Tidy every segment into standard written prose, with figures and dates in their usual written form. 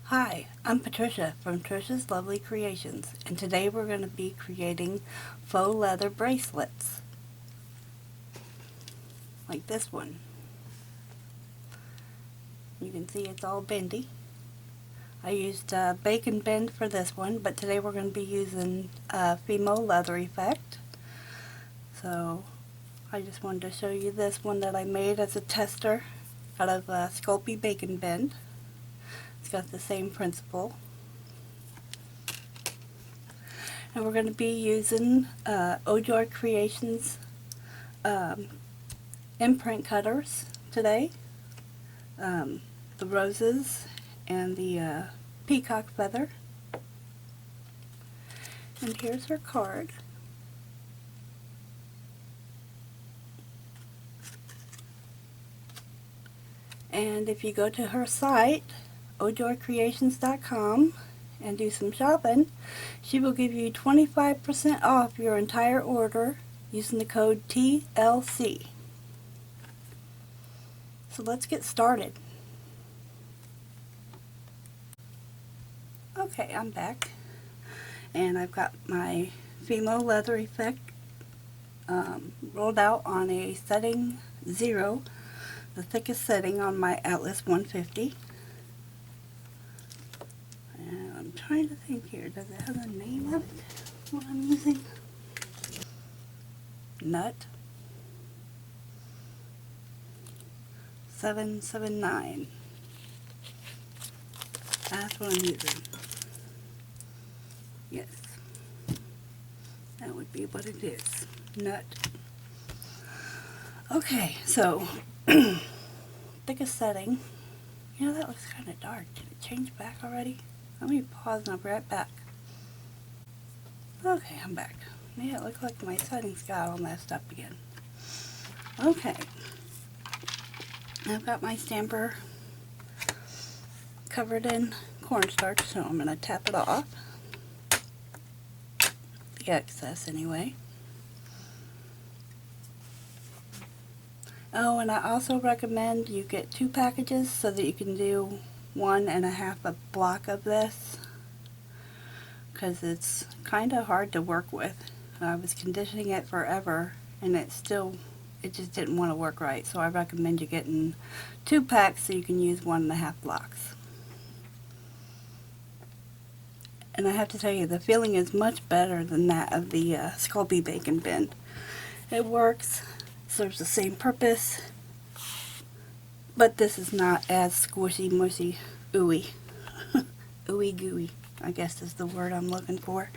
Hi, I'm Patricia from Trisha's Lovely Creations, and today we're going to be creating faux leather bracelets, like this one. You can see it's all bendy. I used bacon bend for this one, but today we're going to be using Faux leather effect. So I just wanted to show you this one that I made as a tester out of Sculpey bacon bend. It's got the same principle. And we're going to be using Ojoy Creations imprint cutters today. The roses and the peacock feather. And here's her card. And if you go to her site, ojoycreations.com, and do some shopping, she will give you 25% off your entire order using the code TLC. So let's get started. Okay, I'm back, and I've got my Faux leather effect rolled out on a setting 0, the thickest setting on my Atlas 150. And I'm trying to think here, does it have a name of it, what I'm using? Nut 779. That's what I'm using. Yes, that would be what it is. Nut. Okay, so thickest setting. You know, that looks kind of dark. Did it change back already? Let me pause and I'll be right back. Okay, I'm back. Yeah, it looks like my settings got all messed up again. Okay, I've got my stamper covered in cornstarch, so I'm going to tap it off. The excess anyway. Oh, and I also recommend you get 2 packages so that you can do 1.5 a block of this, because it's kind of hard to work with. I was conditioning it forever and it just didn't want to work right, so I recommend you getting 2 packs so you can use 1.5 blocks. And I have to tell you, the feeling is much better than that of the Sculpey bacon bend. It works, serves the same purpose, but this is not as squishy, mushy, ooey. Ooey gooey, I guess is the word I'm looking for.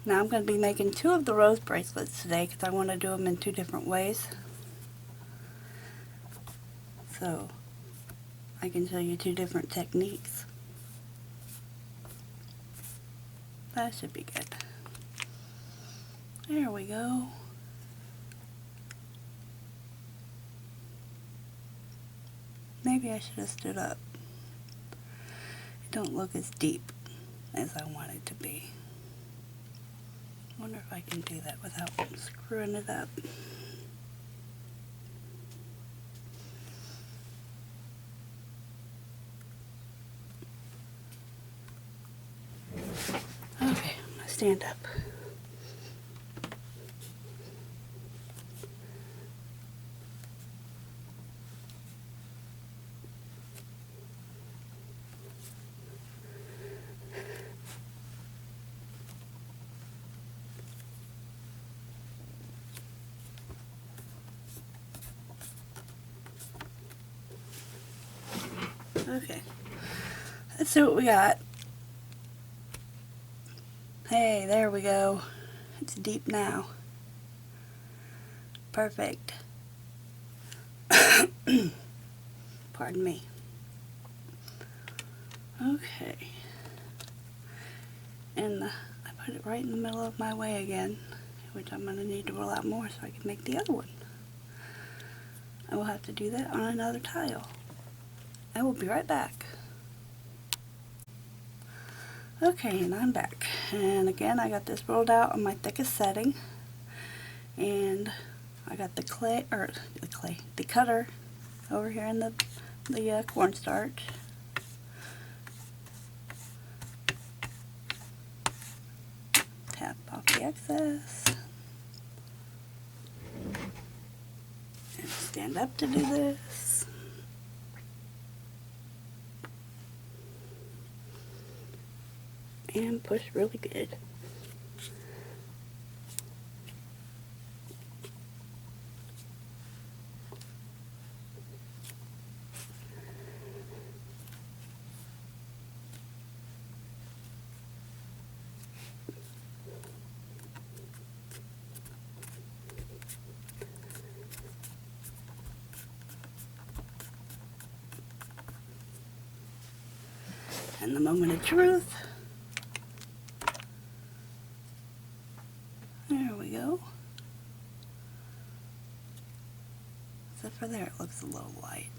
Now I'm going to be making 2 of the rose bracelets today because I want to do them in 2 different ways. So I can show you 2 different techniques. That should be good. There we go. Maybe I should have stood up. It don't look as deep as I want it to be. Wonder if I can do that without screwing it up. Okay, I'm gonna stand up. Okay, let's see what we got. Hey, there we go. It's deep now. Perfect. Pardon me. Okay. And I put it right in the middle of my way again, which I'm going to need to roll out more so I can make the other one. I will have to do that on another tile. I will be right back. Okay, and I'm back. And again, I got this rolled out on my thickest setting. And I got the the cutter over here in the cornstarch. Tap off the excess. And stand up to do this. And push really good. And the moment of truth. There we go. Except for there, it looks a little light.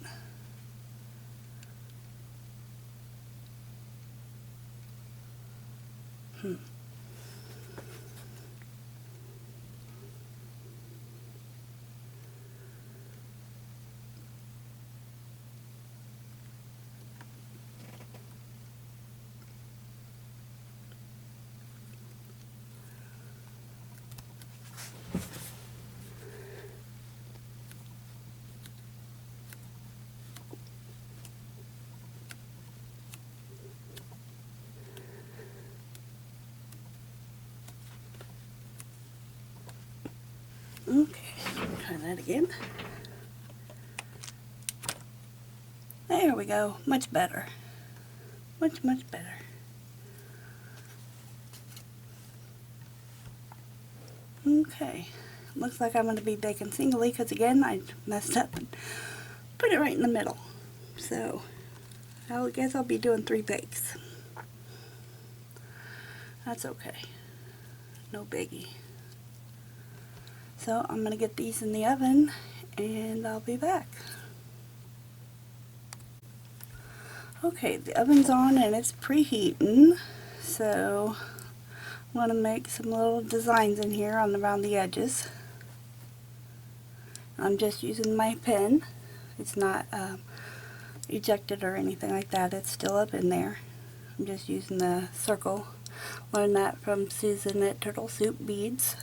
Okay, try that again. There we go, much better. Much better. Okay, looks like I'm going to be baking singly because again I messed up and put it right in the middle. So I guess I'll be doing 3 bakes. That's okay, no biggie. So I'm going to get these in the oven and I'll be back. Okay, the oven's on and it's preheating, so I'm going to make some little designs in here around the edges. I'm just using my pen. It's not ejected or anything like that. It's still up in there. I'm just using the circle. Learned that from Susan at Turtle Soup Beads.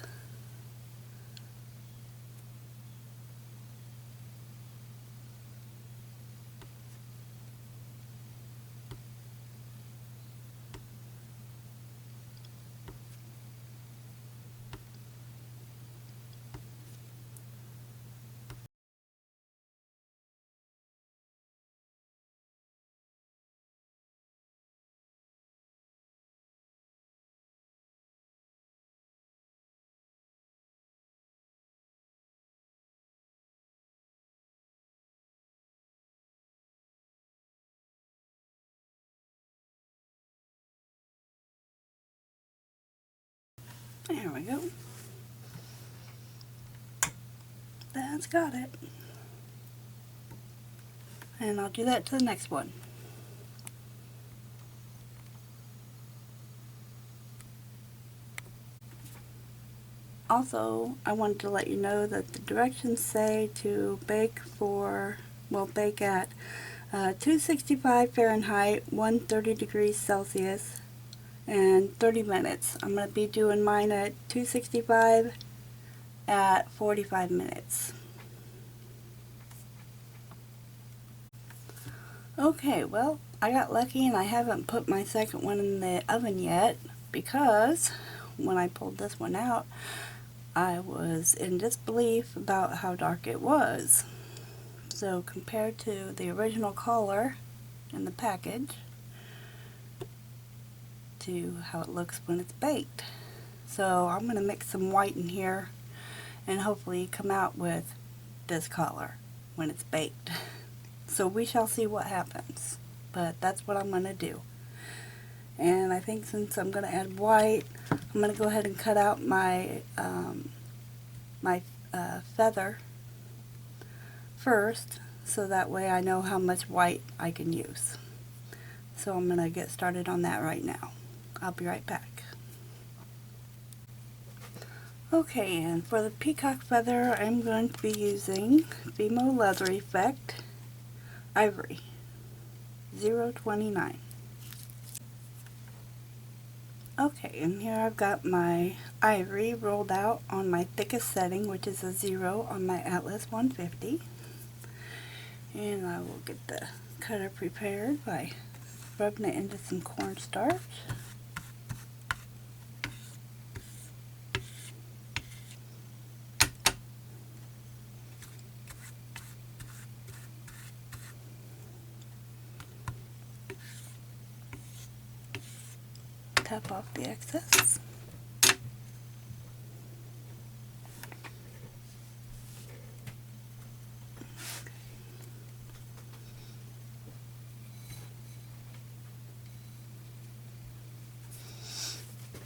There we go. That's got it. And I'll do that to the next one. Also, I wanted to let you know that the directions say to bake at 265 Fahrenheit, 130 degrees Celsius, and 30 minutes. I'm going to be doing mine at 265 at 45 minutes. Okay, well, I got lucky and I haven't put my second one in the oven yet because when I pulled this one out, I was in disbelief about how dark it was. So compared to the original color in the package to how it looks when it's baked. So I'm going to mix some white in here and hopefully come out with this color when it's baked. So we shall see what happens, but that's what I'm going to do. And I think since I'm going to add white, I'm going to go ahead and cut out my feather first, so that way I know how much white I can use. So I'm going to get started on that right now. I'll be right back. Okay, and for the peacock feather, I'm going to be using Fimo Leather Effect Ivory 029. Okay, and here I've got my ivory rolled out on my thickest setting, which is a 0 on my Atlas 150. And I will get the cutter prepared by rubbing it into some cornstarch. Tap off the excess.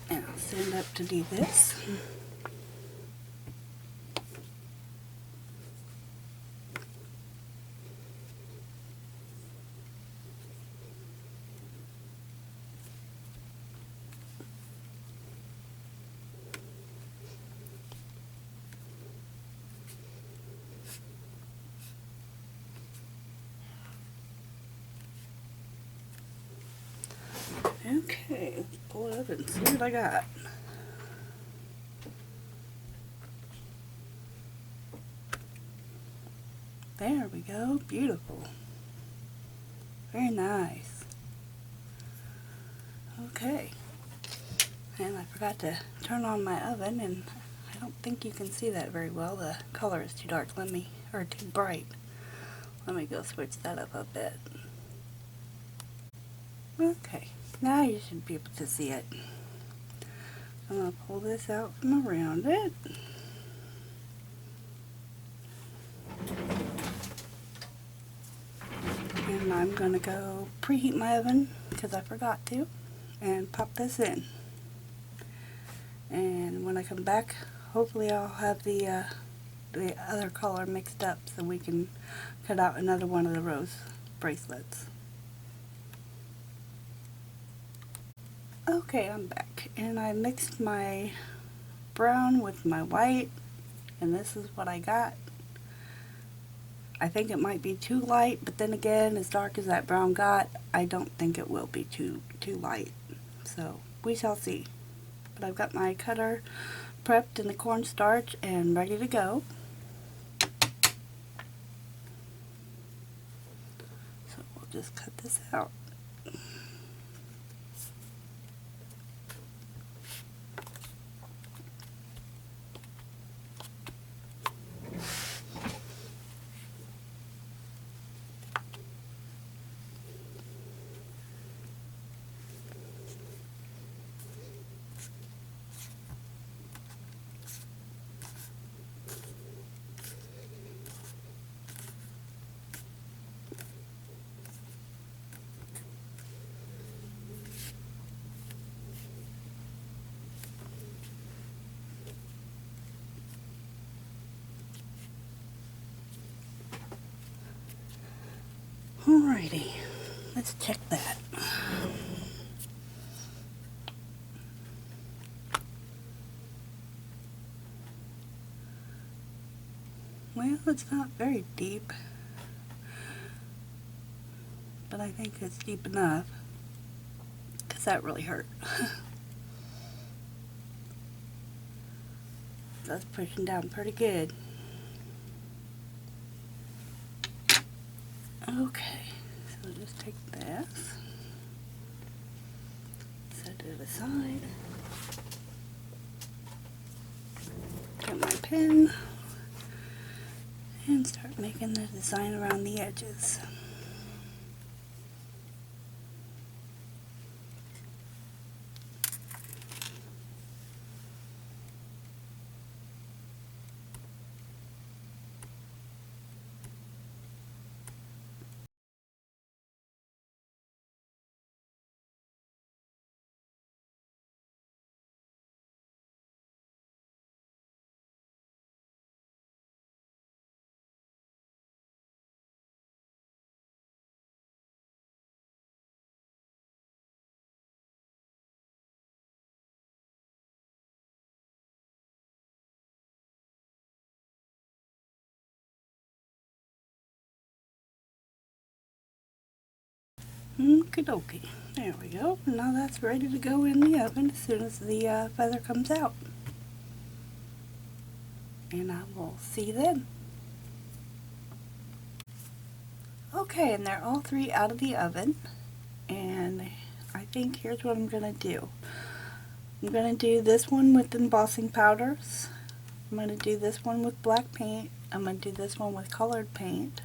And I'll stand up to do this. Okay, let's pull it up and see what I got. There we go, beautiful. Very nice. Okay, and I forgot to turn on my oven, and I don't think you can see that very well. The color is too dark. Or too bright. Let me go switch that up a bit. Okay, now you should be able to see it. I'm going to pull this out from around it. And I'm going to go preheat my oven, because I forgot to, and pop this in. And when I come back, hopefully I'll have the other color mixed up so we can cut out another one of the rose bracelets. Okay, I'm back, and I mixed my brown with my white, and this is what I got. I think it might be too light, but then again, as dark as that brown got, I don't think it will be too light. So we shall see. But I've got my cutter prepped in the cornstarch and ready to go. So we'll just cut this out. Alrighty, let's check that. Well, it's not very deep, but I think it's deep enough, because that really hurt. That's pushing down pretty good. Okay, so just take this, set it aside, get my pen, and start making the design around the edges. Okie dokie. There we go. Now that's ready to go in the oven as soon as the feather comes out. And I will see you then. Okay, and they're all three out of the oven. And I think here's what I'm going to do. I'm going to do this one with embossing powders. I'm going to do this one with black paint. I'm going to do this one with colored paint.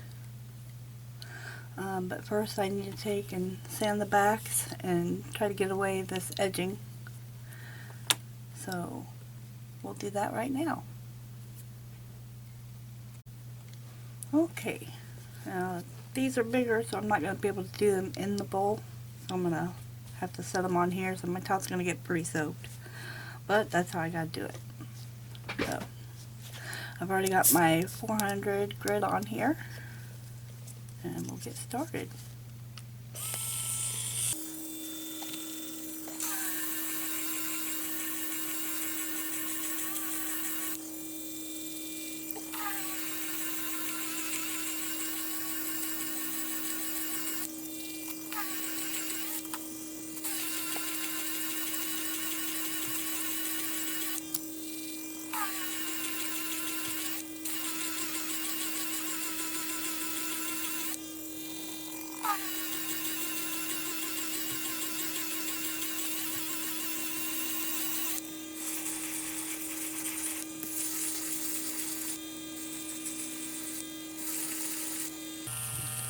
But first I need to take and sand the backs and try to get away this edging. So we'll do that right now. Okay, now these are bigger, so I'm not going to be able to do them in the bowl. So I'm going to have to set them on here, so my top's going to get pretty soaked. But that's how I got to do it. So I've already got my 400 grid on here, and we'll get started.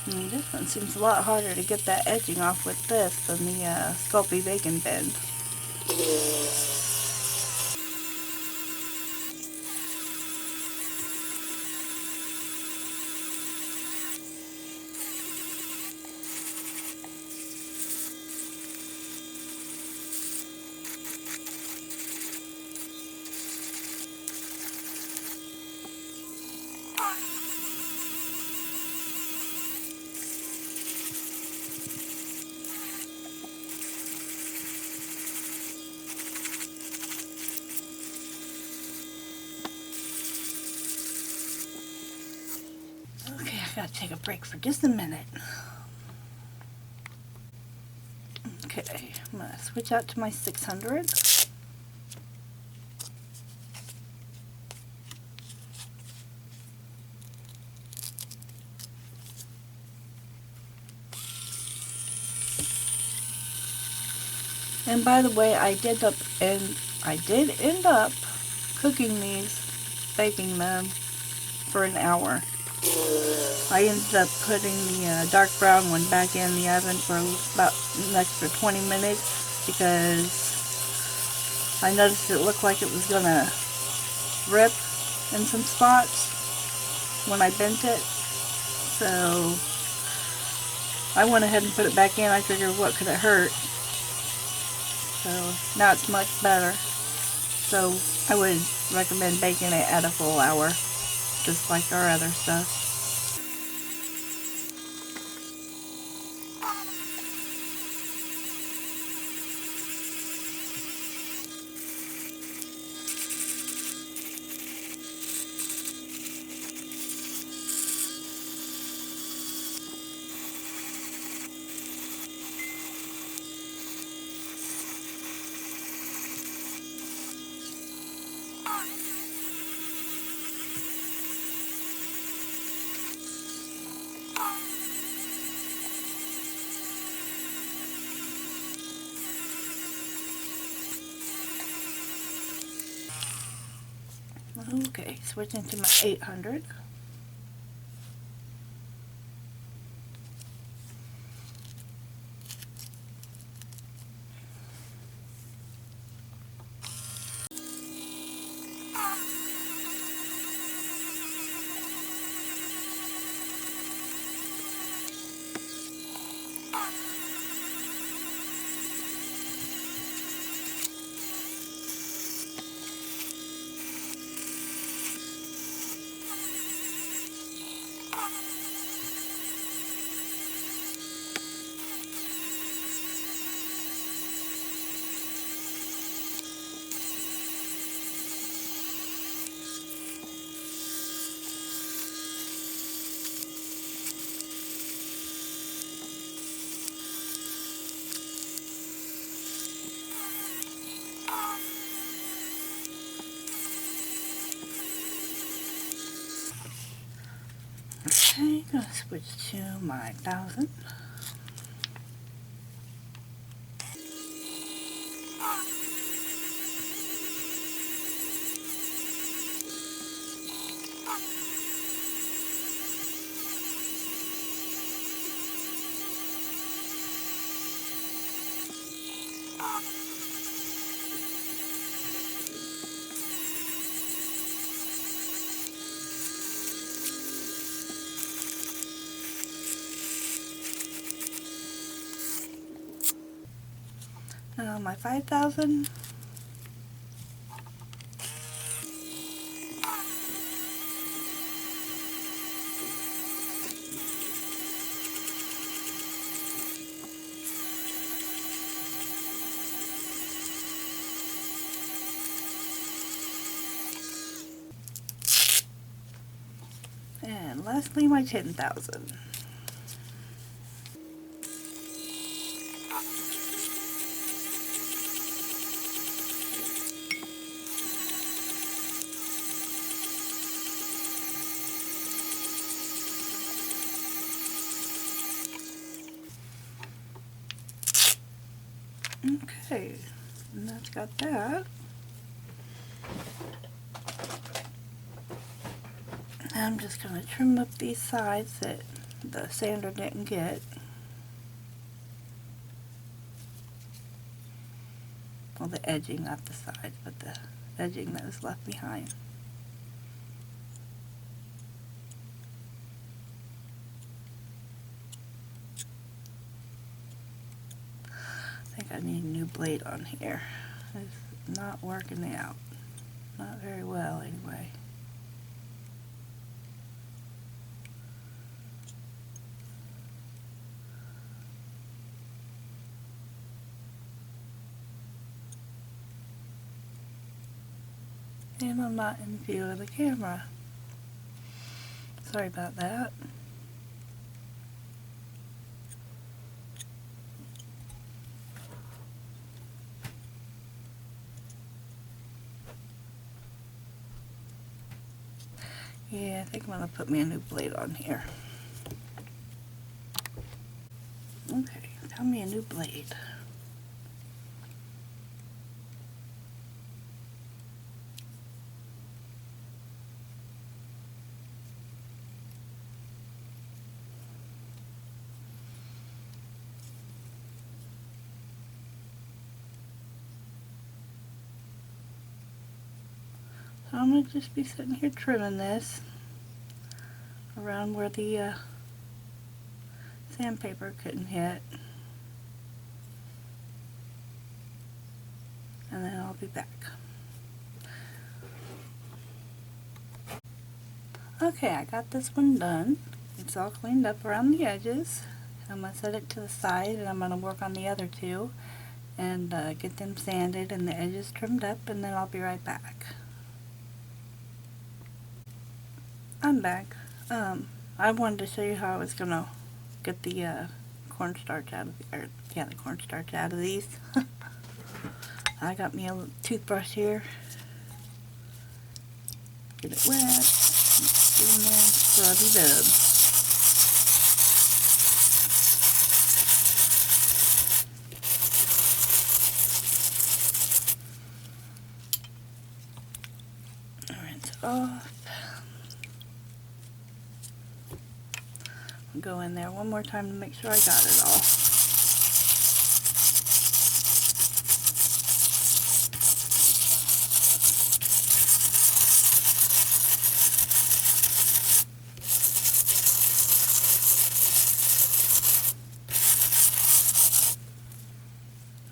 And this one seems a lot harder to get that edging off with this than the Sculpey Bacon Bend. Okay, I gotta take a break for just a minute. Okay, I'm gonna switch out to my 600. And by the way, I did end up cooking these, baking them for an hour. I ended up putting the dark brown one back in the oven for about an extra 20 minutes because I noticed it looked like it was gonna rip in some spots when I bent it. So I went ahead and put it back in. I figured, what could it hurt? So now it's much better. So I would recommend baking it at a full hour, just like our other stuff. Okay, switching to my 800. I'm going to switch to my 1000. Now my 5000. And lastly, my 10,000. Okay, and that's got that. I'm just going to trim up these sides that the sander didn't get. Well, the edging, not the sides, but the edging that was left behind. I think I need a new blade on here. It's not working out. Not very well, anyway. And I'm not in view of the camera. Sorry about that. Yeah, I think I'm going to put me a new blade on here. Okay, tell me a new blade. So I'm going to just be sitting here trimming this around where the sandpaper couldn't hit. And then I'll be back. Okay, I got this one done. It's all cleaned up around the edges. I'm going to set it to the side and I'm going to work on the other two and get them sanded and the edges trimmed up, and then I'll be right back. I'm back. I wanted to show you how I was going to get the cornstarch out of the cornstarch out of these. I got me a toothbrush here. Get it wet. Get in there, scrubby dub. Rinse it off. Go in there one more time to make sure I got it all.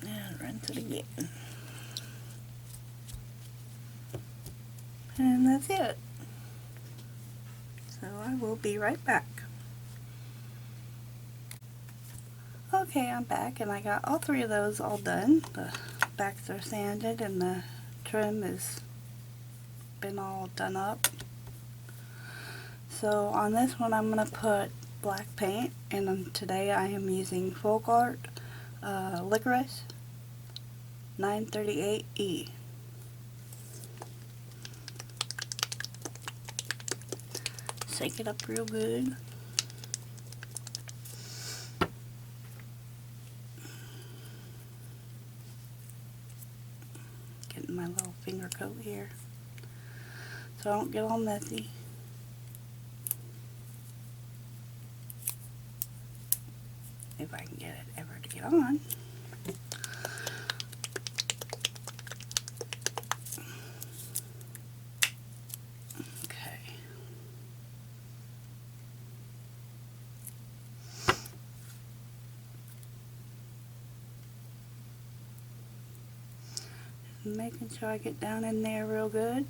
And rinse it again. And that's it. So I will be right back. Okay, I'm back and I got all three of those all done. The backs are sanded and the trim has been all done up. So on this one I'm going to put black paint, and today I am using DecoArt Licorice 938E. Shake it up real good. putting my little finger coat here so I don't get all messy. If I can get it ever to get on. Okay. Making sure I get down in there real good.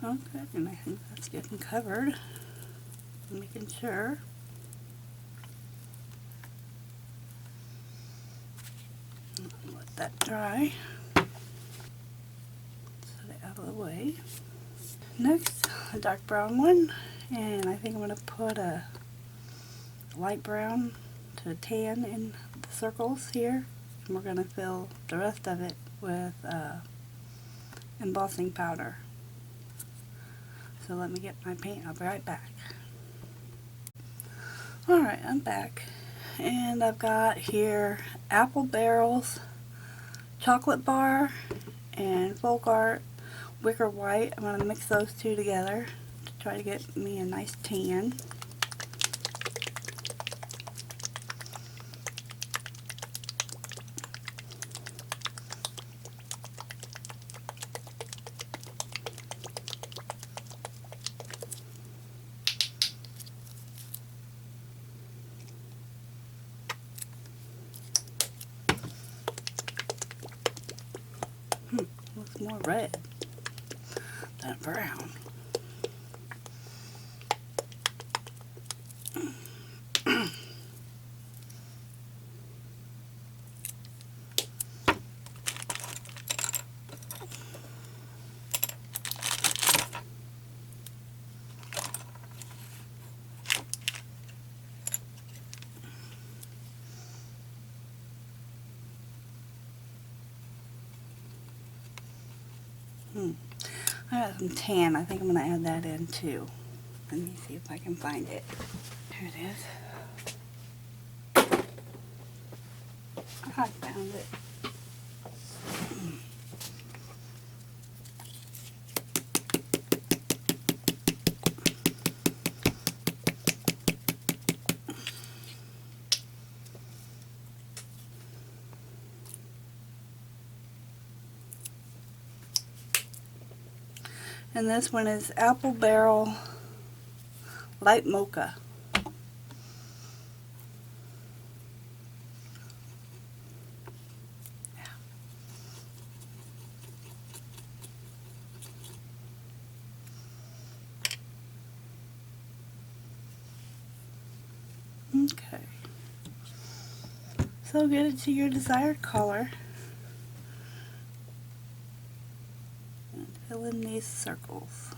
Okay, and I think that's getting covered. Making sure. Let that dry. Set it out of the way. Next, a dark brown one, and I think I'm going to put a light brown to tan in the circles here, and we're going to fill the rest of it with embossing powder. So let me get my paint. I'll be right back. Alright, I'm back, and I've got here Apple Barrels chocolate bar and DecoArt wicker white. I'm going to mix those two together to try to get me a nice tan. Looks more red than brown. I got some tan. I think I'm going to add that in too. Let me see if I can find it. Here it is. I found it. And this one is Apple Barrel Light Mocha. Okay. So get it to your desired color. And fill in these circles.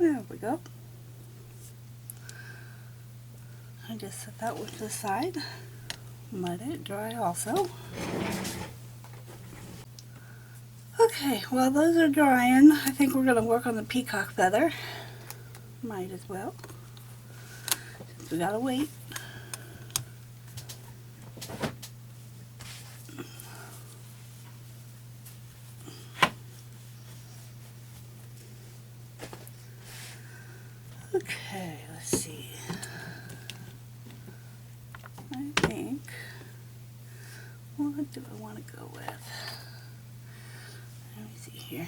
There we go. I just set that one to the side. Let it dry also. Okay, while those are drying, I think we're going to work on the peacock feather. Might as well. Since we gotta wait. Okay, let's see. I think, what do I want to go with? Let me see here.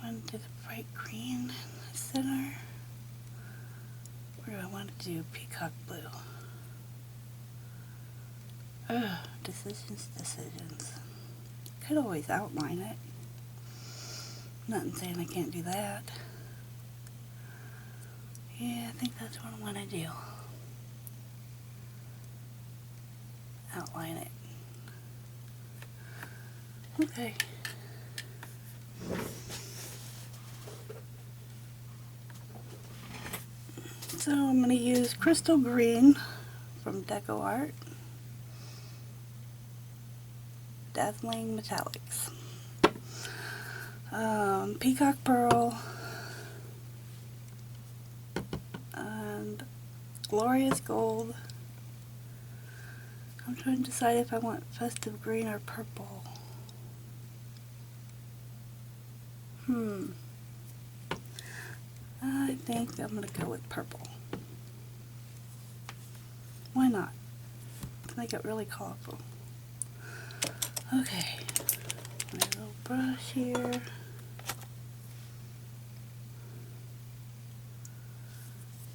I want to do the bright green in the center. Or do I want to do peacock blue? Ugh, decisions. Could always outline it. Nothing saying I can't do that. Yeah, I think that's what I want to do. Outline it. Okay. So I'm going to use Crystal Green from DecoArt. Dazzling Metallics. Peacock Pearl. And Glorious Gold. I'm trying to decide if I want Festive Green or Purple. I think I'm going to go with purple. Why not? Make it really colorful. Okay. My little brush here.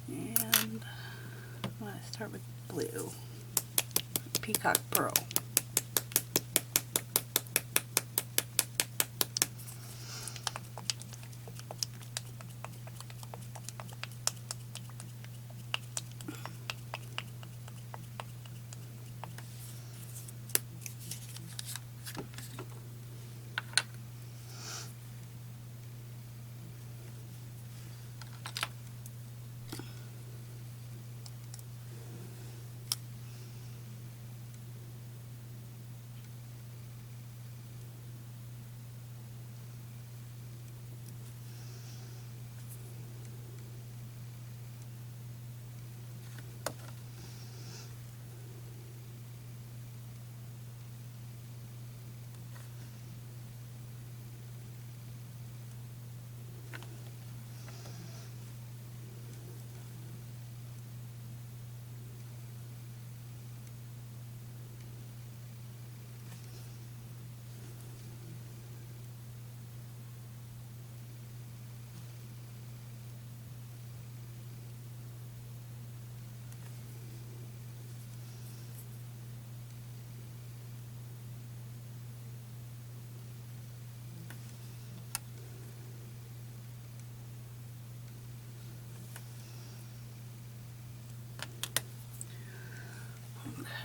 And I'm going to start with blue. Peacock Pearl.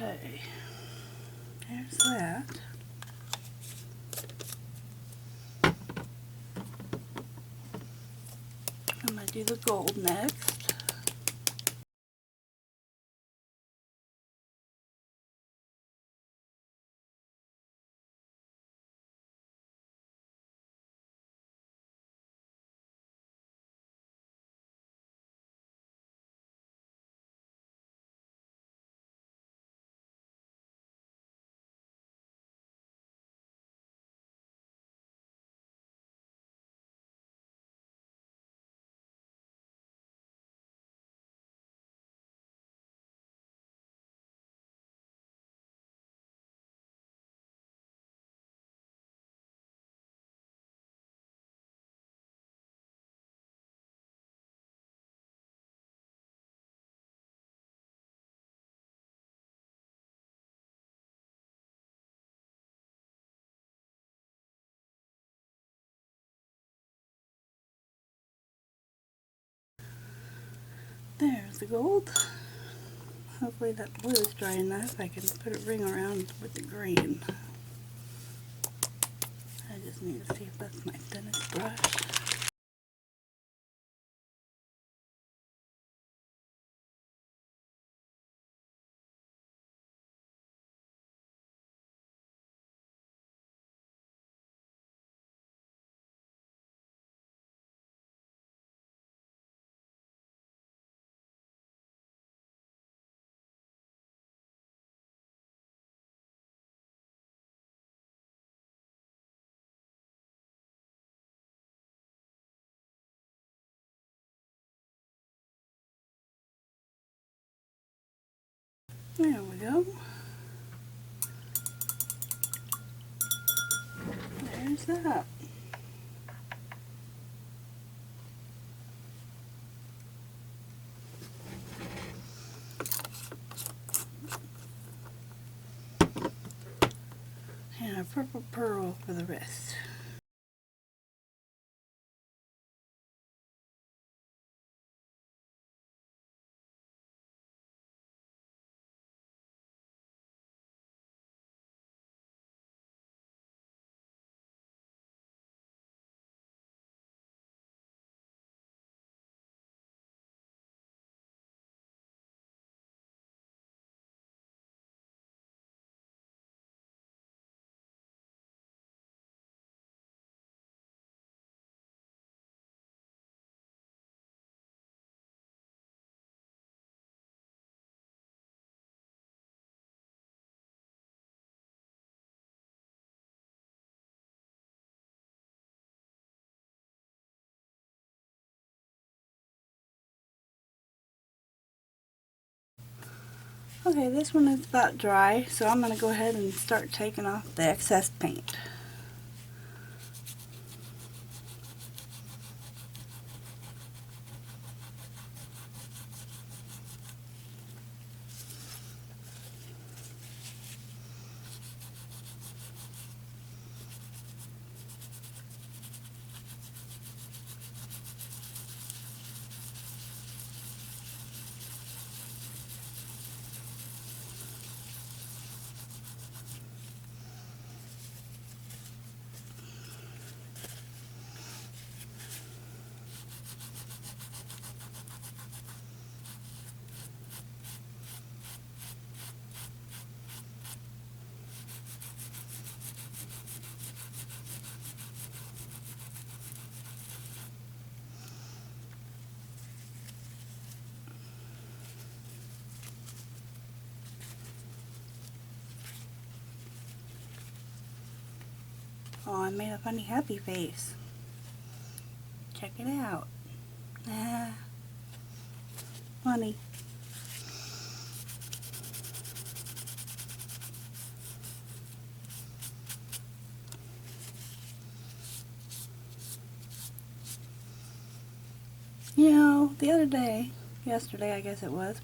Okay, there's that. I'm going to do the gold next. There's the gold. Hopefully that blue is dry enough. I can put a ring around with the green. I just need to see if that's my thinnest brush. There we go. There's that. And a purple pearl for the rest. Okay, this one is about dry, so I'm going to go ahead and start taking off the excess paint. Oh, I made a funny happy face. Check it out. Ah, funny. You know, the other day, yesterday I guess it was,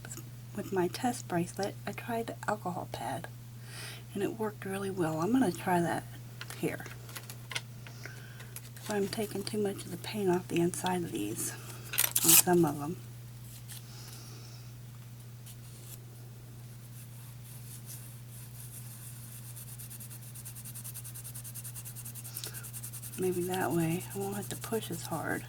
with my test bracelet, I tried the alcohol pad, and it worked really well. I'm going to try that here. I'm taking too much of the paint off the inside of these, on some of them. Maybe that way I won't have to push as hard.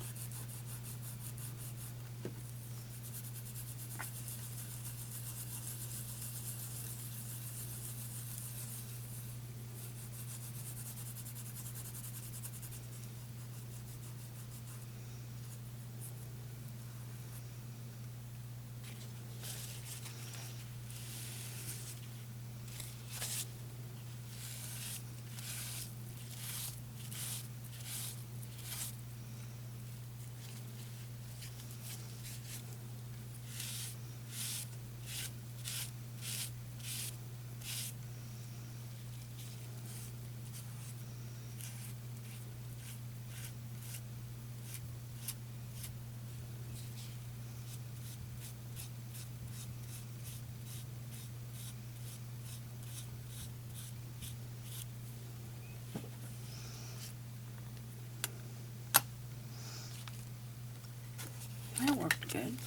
That worked good.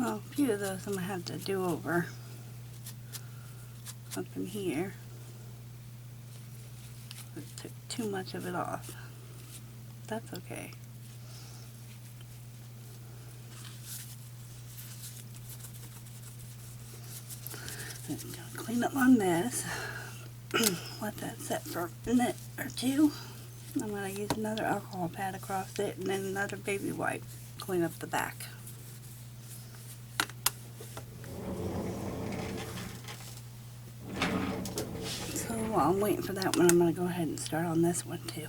Well, a few of those I'm going to have to do over up in here. I took too much of it off. That's okay. I'm going to clean up my mess. Let that set for a minute or two. I'm going to use another alcohol pad across it and then another baby wipe. Clean up the back. So while I'm waiting for that one, I'm going to go ahead and start on this one too.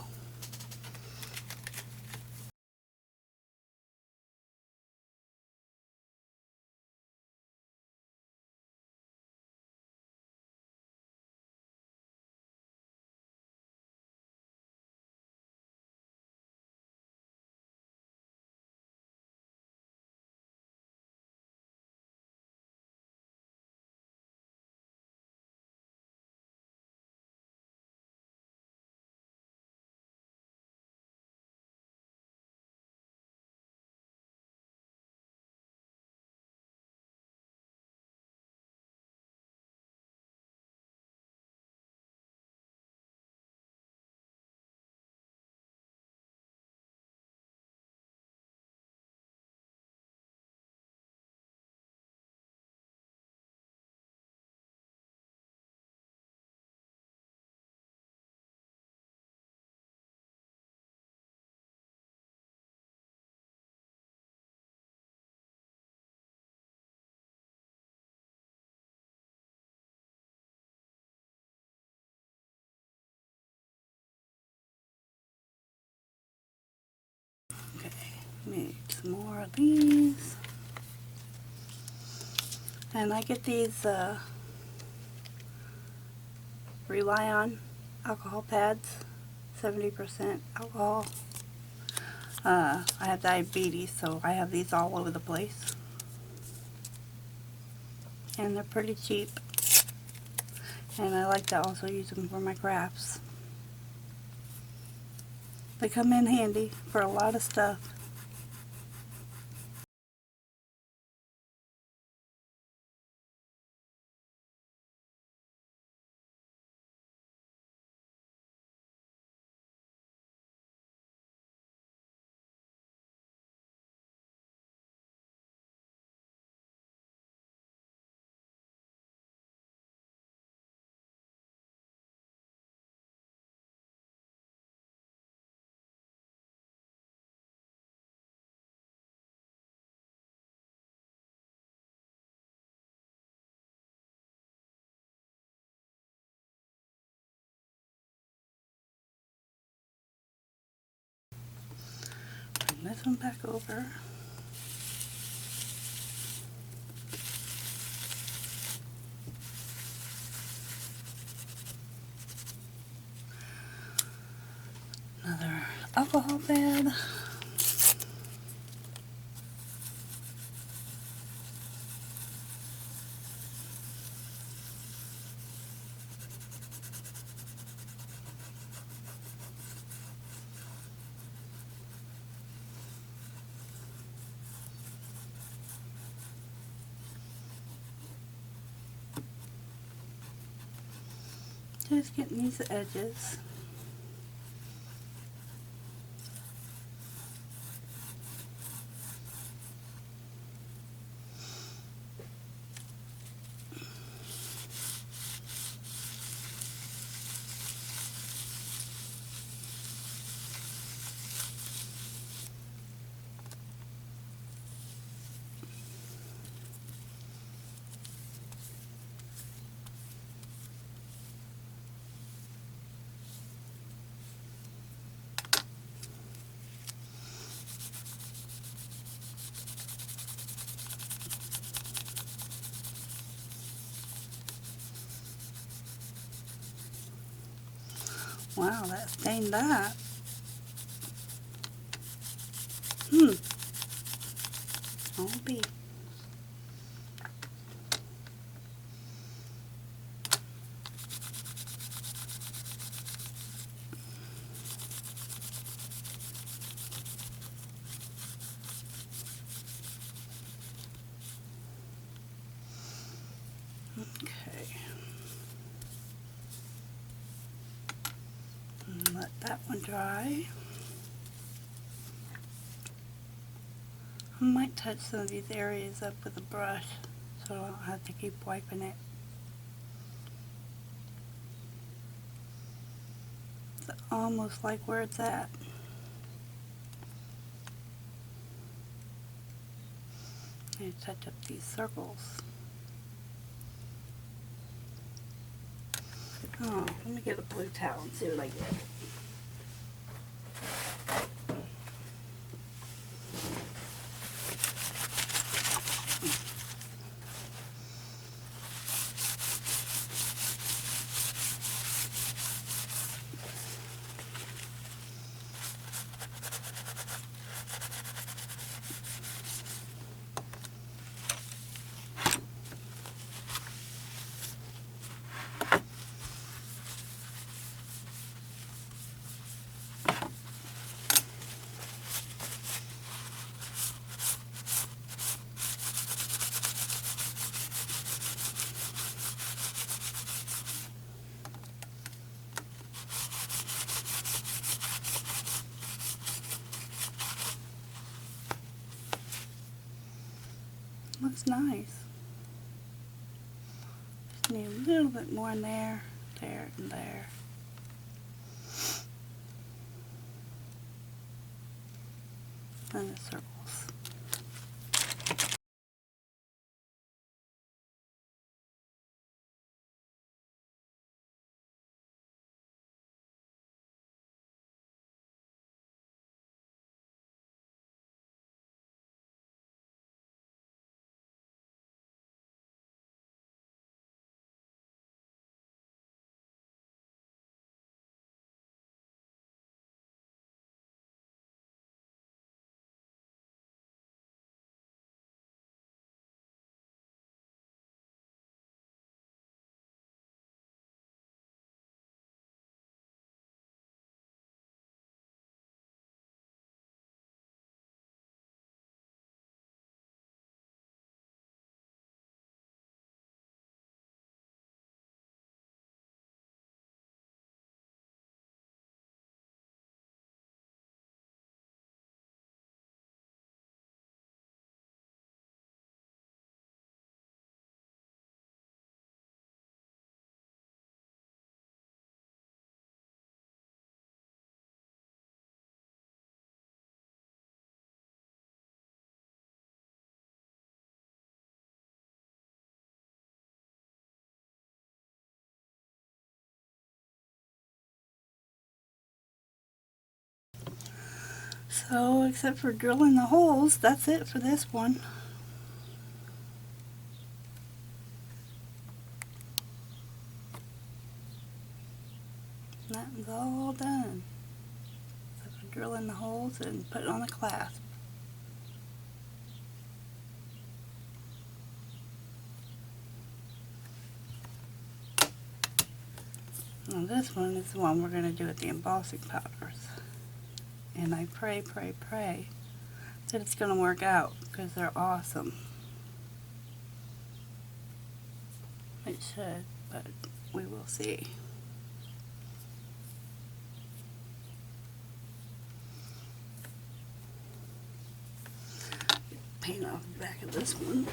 Okay, make some more of these. And I get these Rely On alcohol pads, 70% alcohol. I have diabetes, so I have these all over the place. And they're pretty cheap. And I like to also use them for my crafts. They come in handy for a lot of stuff. Bring this one back over. Another alcohol pad. Just getting these edges. Wow, that stained that. I'll be. Okay. And let that one dry. I might touch some of these areas up with a brush so I don't have to keep wiping it. It's almost like where it's at. I need to touch up these circles. Oh, let me get a blue towel and see what I get. Looks nice. Just need a little bit more in there, there, and there. And the circles. So, except for drilling the holes, that's it for this one. That is all done. Except for drilling the holes and putting on the clasp. Now this one is the one we're going to do with the embossing powders. And I pray, pray, pray that it's going to work out because they're awesome. It should, but we will see. Paint off the back of this one.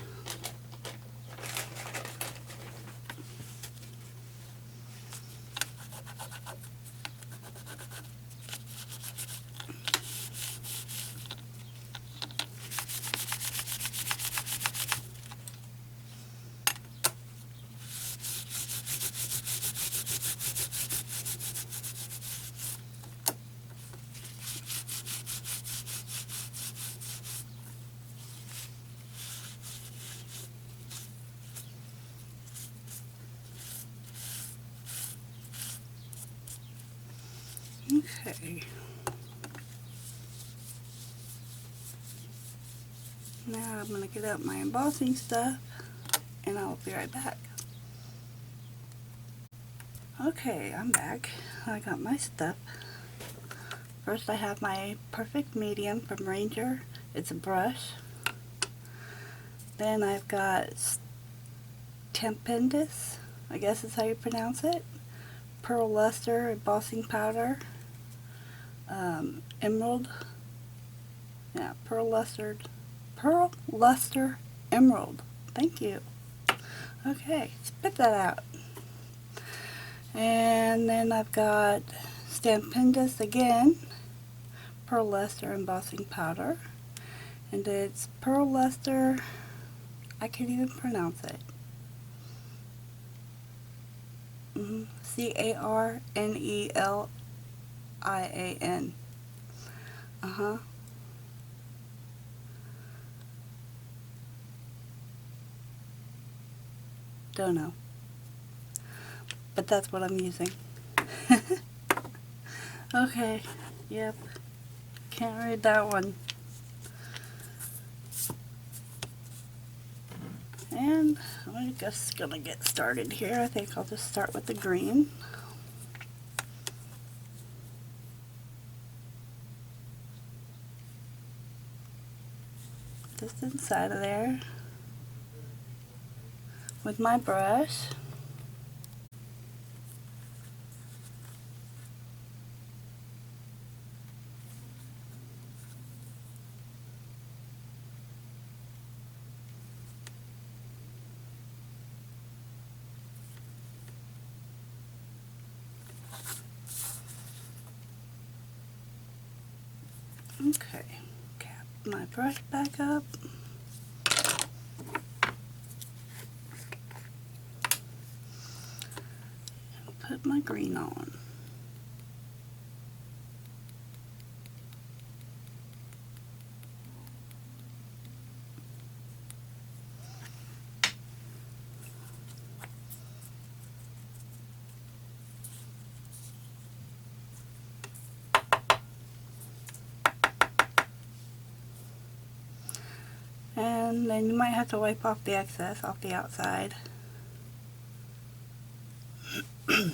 Okay. Now I'm going to get out my embossing stuff and I'll be right back. Okay, I'm back. I got my stuff. First I have my Perfect Medium from Ranger. It's a brush. Then I've got Tempendous, I guess is how you pronounce it. Pearl Luster Embossing Powder. Emerald. Yeah, Pearl Luster Emerald. Thank you. Okay, spit that out. And then I've got Stampendous again. Pearl Luster Embossing Powder. And it's Pearl Luster, I can't even pronounce it. Carnelian. Don't know. But that's what I'm using. Okay, yep. Can't read that one. And I'm just gonna get started here. I think I'll just start with the green. Just inside of there with my brush. Okay, cap my brush back up. And put my green on. And then you might have to wipe off the excess off the outside. And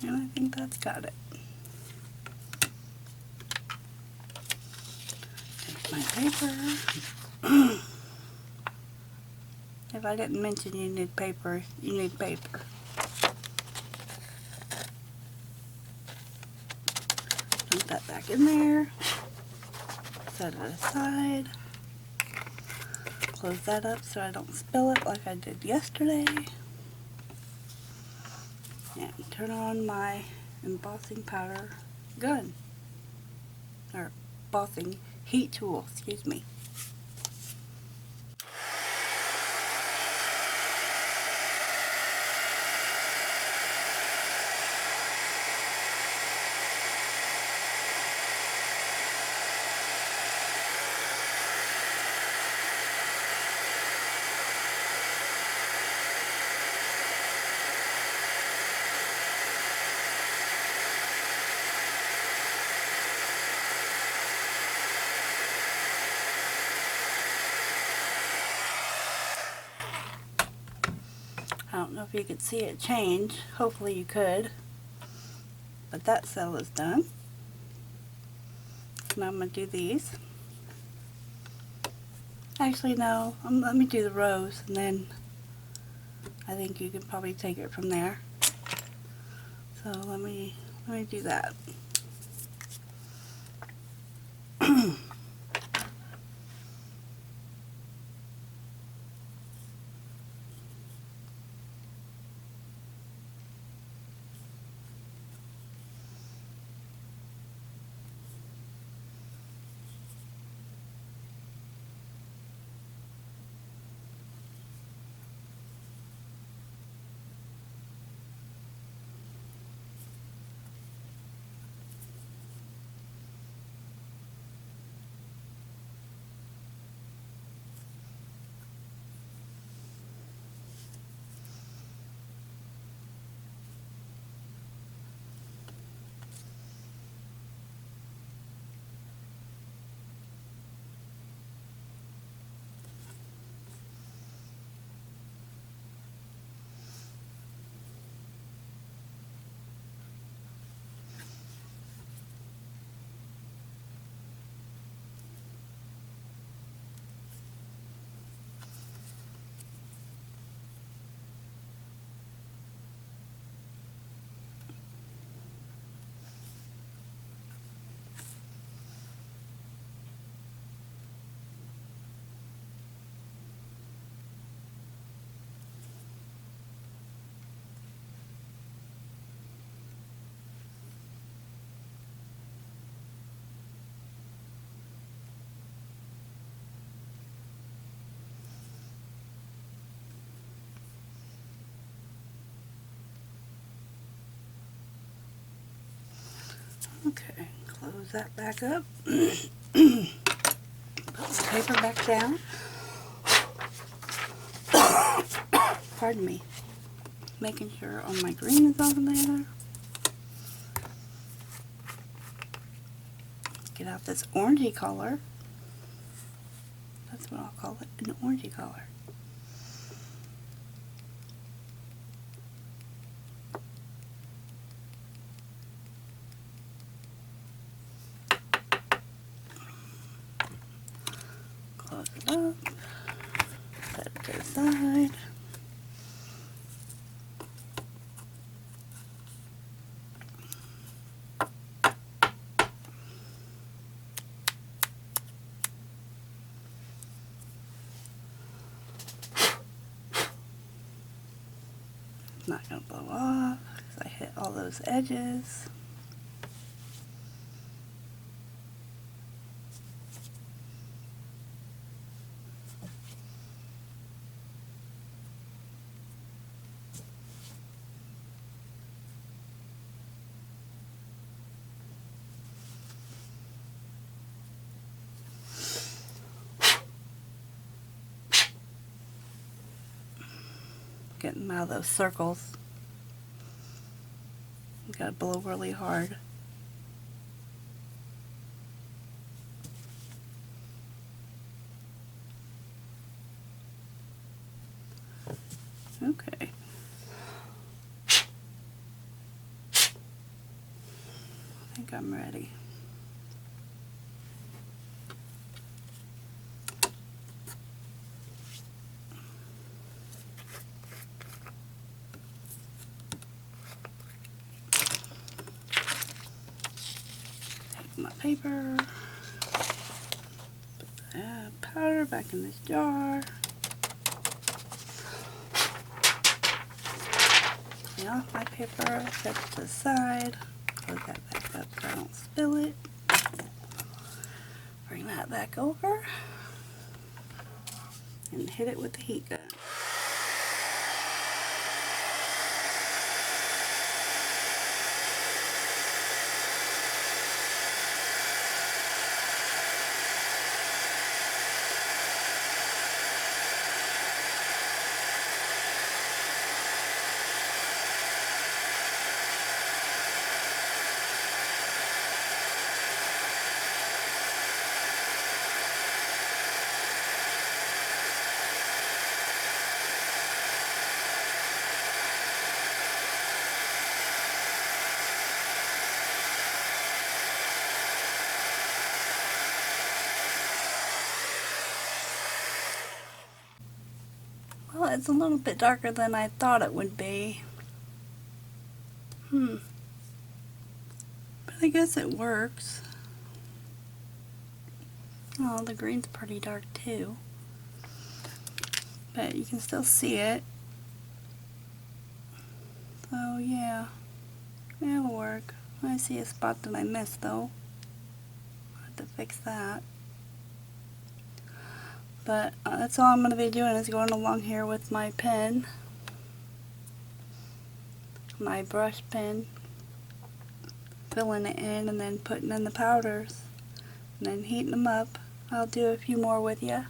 I think that's got it. Take my paper. If I didn't mention you need paper, you need paper. Put that back in there. Set it aside. Close that up so I don't spill it like I did yesterday. And turn on my embossing powder gun. Or embossing heat tool, excuse me. I don't know if you could see it change. Hopefully you could. But that cell is done. Now I'm going to do these. Actually, no. Let me do the rows, and then I think you can probably take it from there. So let me do that. Okay, close that back up. Put the paper back down. Pardon me. Making sure all my green is all there. Get out this orangey color. That's what I'll call it, an orangey color. Close it up. Set it to the side. Not going to blow off because I hit all those edges. Getting out of those circles. You gotta blow really hard. Okay. I think I'm ready. Take my paper, put the powder back in this jar. Clean off my paper, set it to the side, close that back up so I don't spill it. Bring that back over and hit it with the heat gun. Well, it's a little bit darker than I thought it would be. But I guess it works. Oh, the green's pretty dark too. But you can still see it. So yeah, it'll work. I see a spot that I missed though. I have to fix that. But that's all I'm going to be doing is going along here with my pen, my brush pen, filling it in and then putting in the powders and then heating them up. I'll do a few more with you.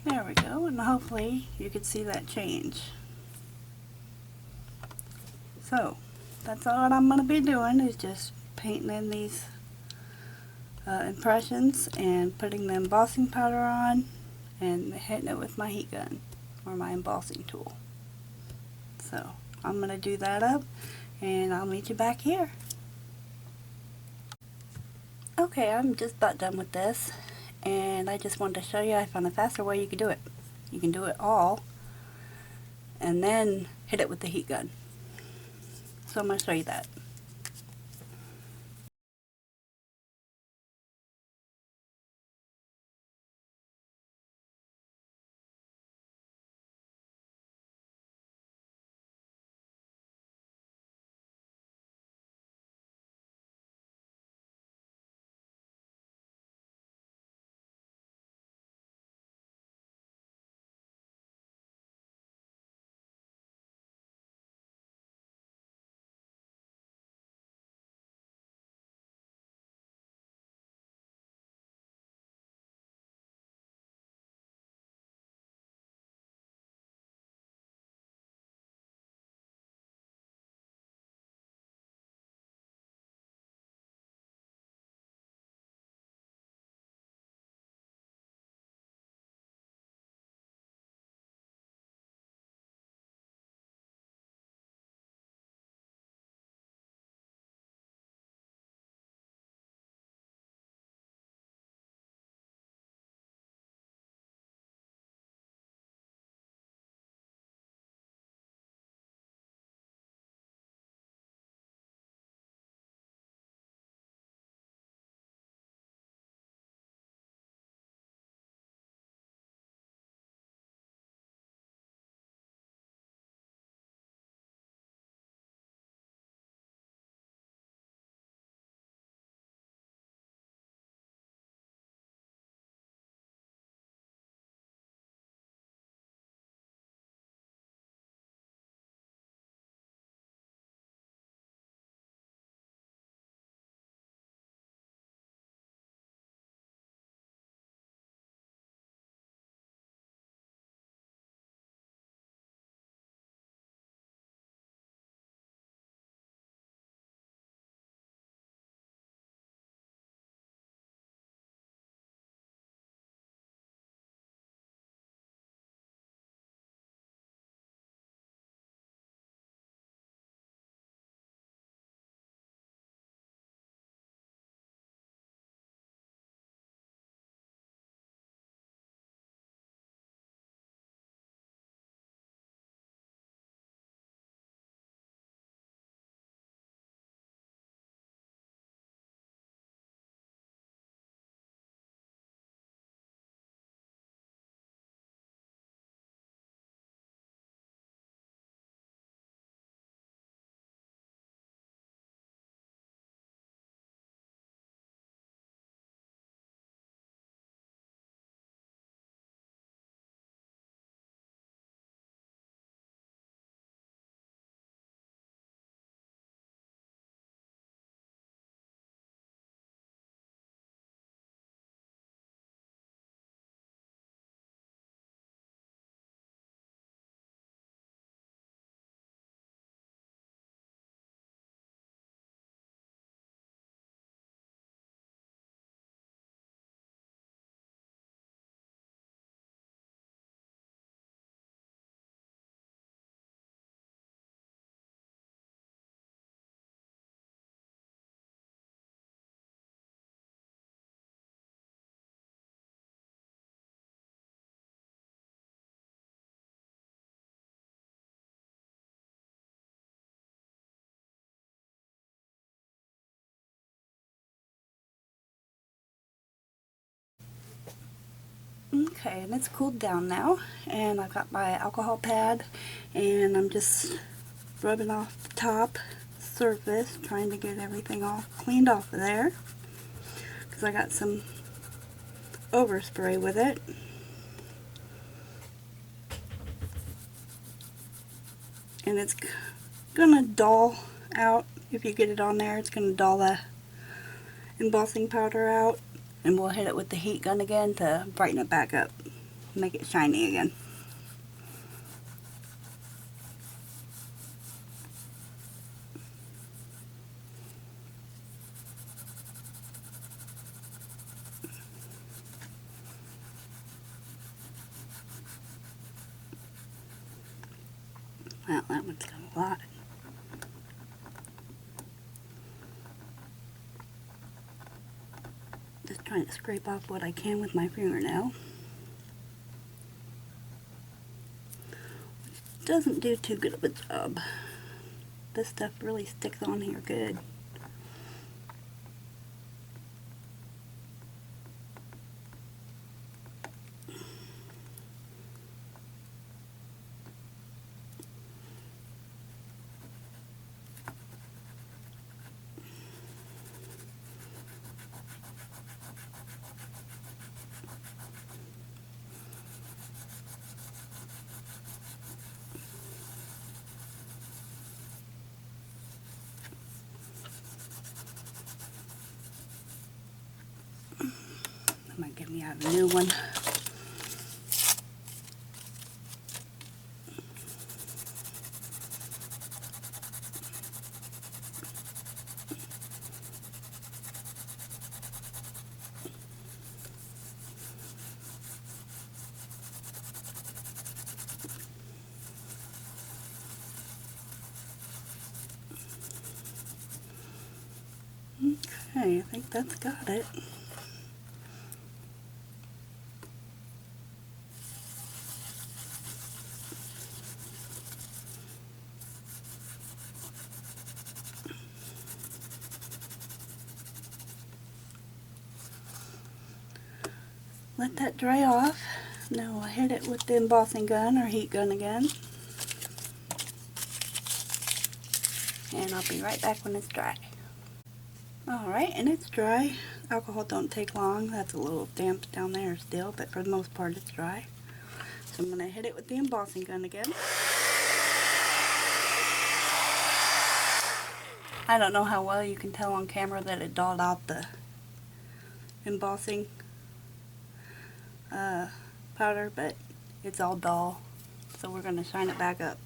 There we go, and hopefully you can see that change. So that's all I'm going to be doing, is just painting in these impressions and putting the embossing powder on and hitting it with my heat gun or my embossing tool. So I'm going to do that up and I'll meet you back here. Okay, I'm just about done with this, and I just wanted to show you I found a faster way you can do it. You can do it all and then hit it with the heat gun. So I'm going to show you that. Okay, and it's cooled down now, and I've got my alcohol pad, and I'm just rubbing off the top surface, trying to get everything all cleaned off of there, because I got some overspray with it. And it's gonna dull out. If you get it on there, it's gonna dull the embossing powder out, and we'll hit it with the heat gun again to brighten it back up. make it shiny again. Well, that one's got a lot. Just trying to scrape off what I can with my fingernail. Which doesn't do too good of a job. This stuff really sticks on here good. Might get me out a new one. Okay, I think that's got it. Let that dry off. Now I'll hit it with the embossing gun or heat gun again. And I'll be right back when it's dry. Alright, and it's dry. Alcohol don't take long. That's a little damp down there still, but for the most part it's dry. So I'm going to hit it with the embossing gun again. I don't know how well you can tell on camera that it dulled out the embossing powder, but it's all dull. So we're going to shine it back up.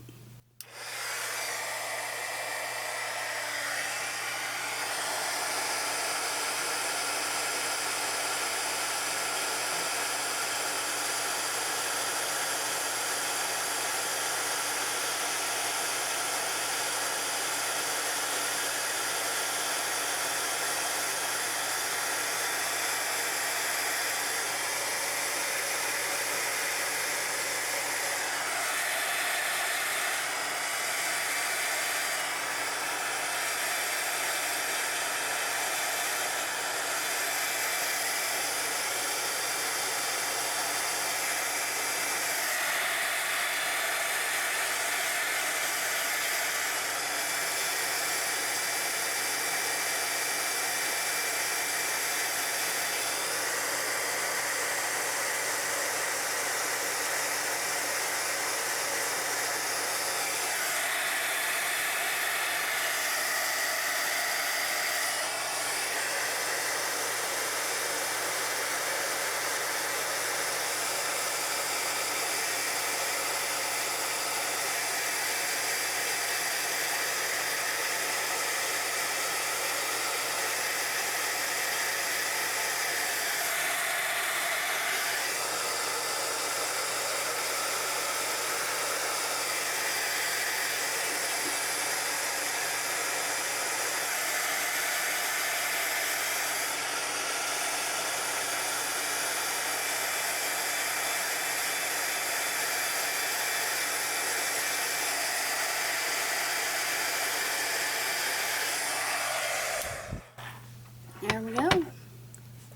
There we go.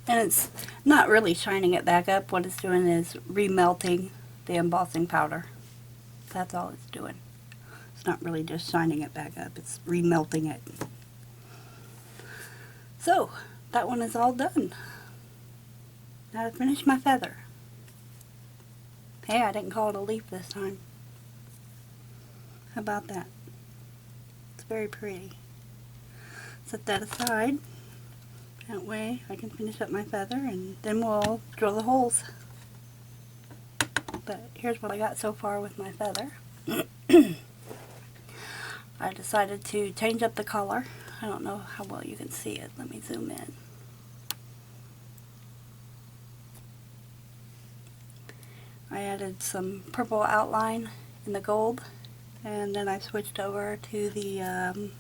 And it's not really shining it back up. What it's doing is remelting the embossing powder. That's all it's doing. It's not really just shining it back up. It's remelting it. So, that one is all done. Now to finish my feather. Hey, I didn't call it a leaf this time. How about that? It's very pretty. Set that aside. That way I can finish up my feather and then we'll drill the holes. But here's what I got so far with my feather. I decided to change up the color. I don't know how well you can see it. Let me zoom in. I added some purple outline in the gold, and then I switched over to the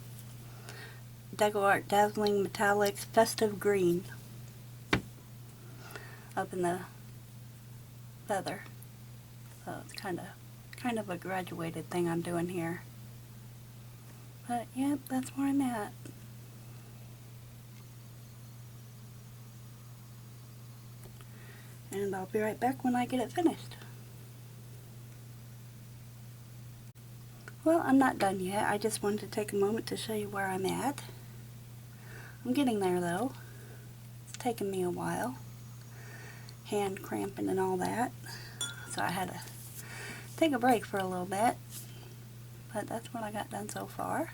DecoArt Dazzling Metallics Festive Green up in the feather. So it's kind of a graduated thing I'm doing here. But yep, that's where I'm at. And I'll be right back when I get it finished. Well, I'm not done yet. I just wanted to take a moment to show you where I'm at. I'm getting there though. It's taken me a while. Hand cramping and all that. So I had to take a break for a little bit. But that's what I got done so far.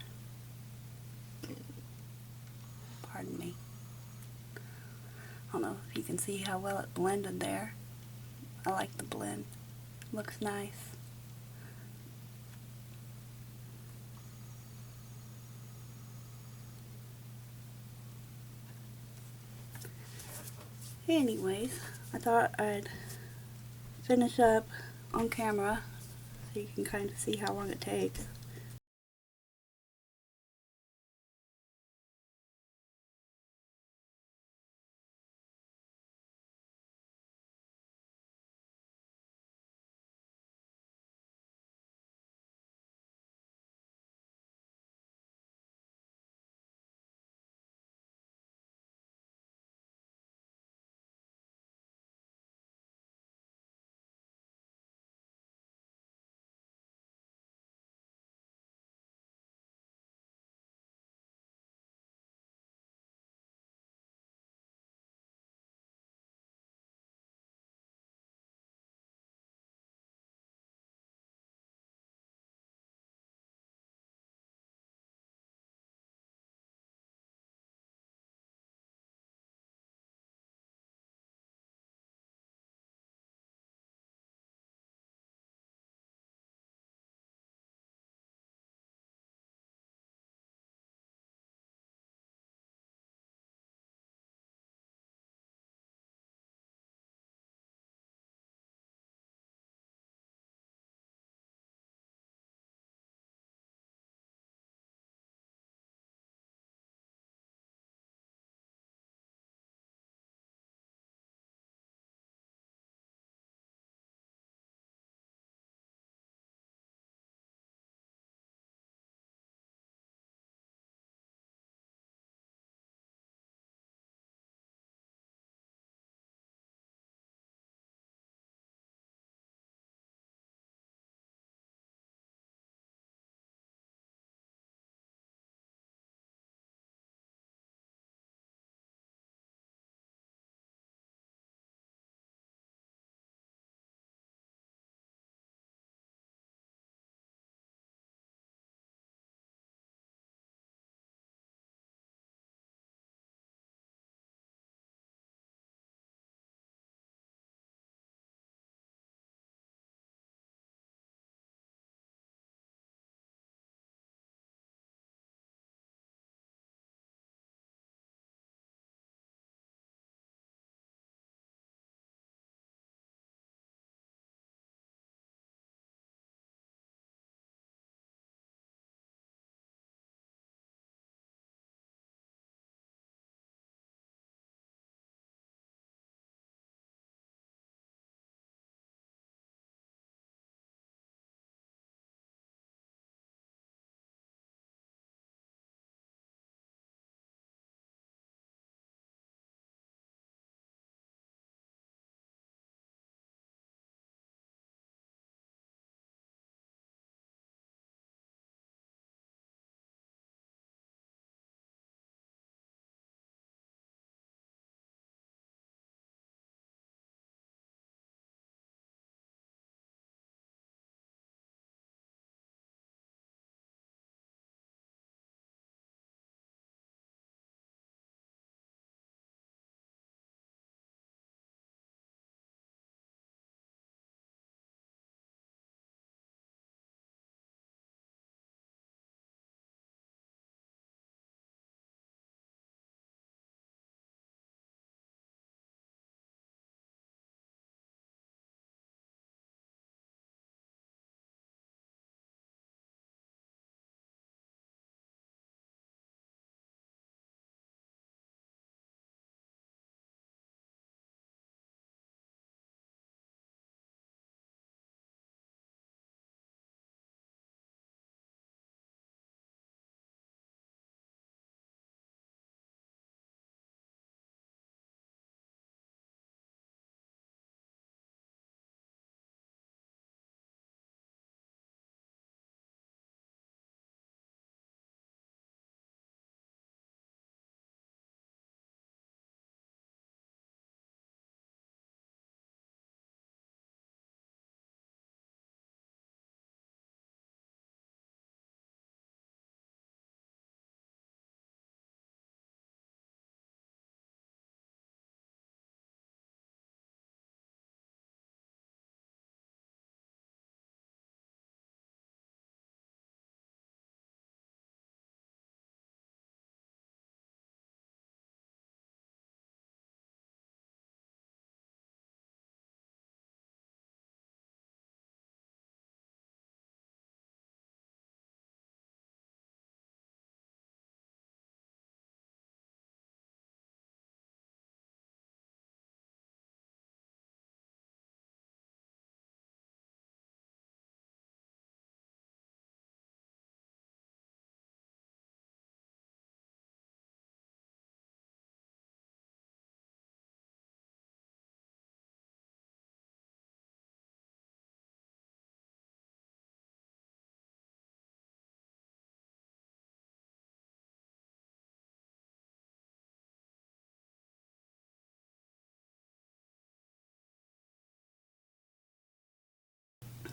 Pardon me. I don't know if you can see how well it blended there. I like the blend. Looks nice. Anyways, I thought I'd finish up on camera so you can kind of see how long it takes.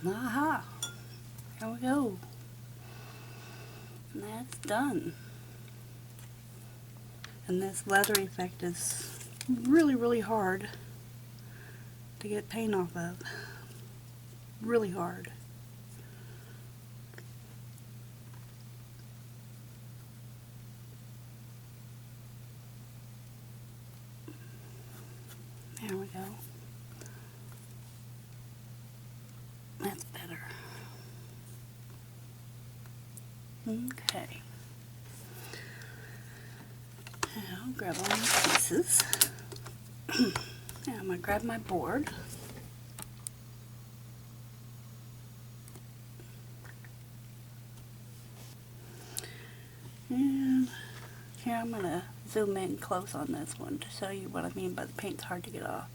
Aha! There we go. And that's done. And this leather effect is really, really hard to get paint off of. Really hard. There we go. That's better. Okay. I'll grab all my pieces. Now I'm going to grab my board. And here I'm going to zoom in close on this one to show you what I mean by the paint's hard to get off.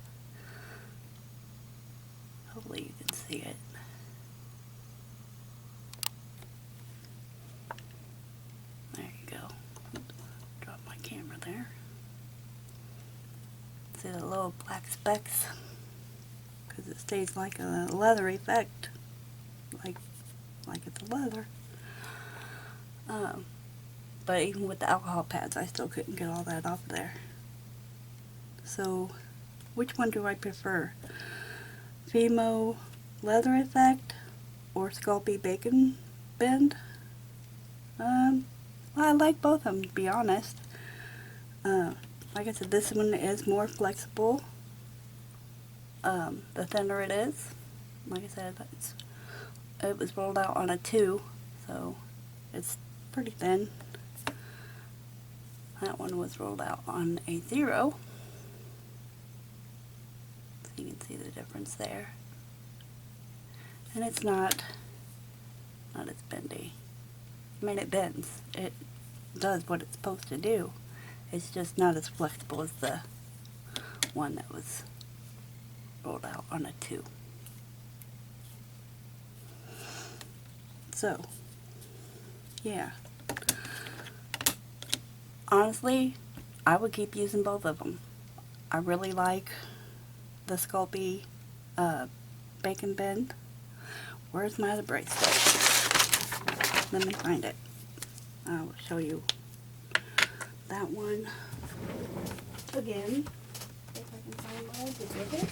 Hopefully you can see it. There you go. Oops, drop my camera there. See the little black specks? Because it stays like a leather effect. Like it's a leather. But even with the alcohol pads, I still couldn't get all that off there. So, which one do I prefer? Fimo leather effect or Sculpey bacon bend? Well, I like both of them, to be honest. Like I said, this one is more flexible. The thinner it is. Like I said, it was rolled out on a 2, so it's pretty thin. That one was rolled out on a 0. So you can see the difference there. And it's not as bendy. I mean, it bends. It does what it's supposed to do. It's just not as flexible as the one that was rolled out on a 2. So, yeah. Honestly, I would keep using both of them. I really like the Sculpey bacon bend. Where's my other bracelet? Let me find it. I'll show you that one again. If I can find where I did with it.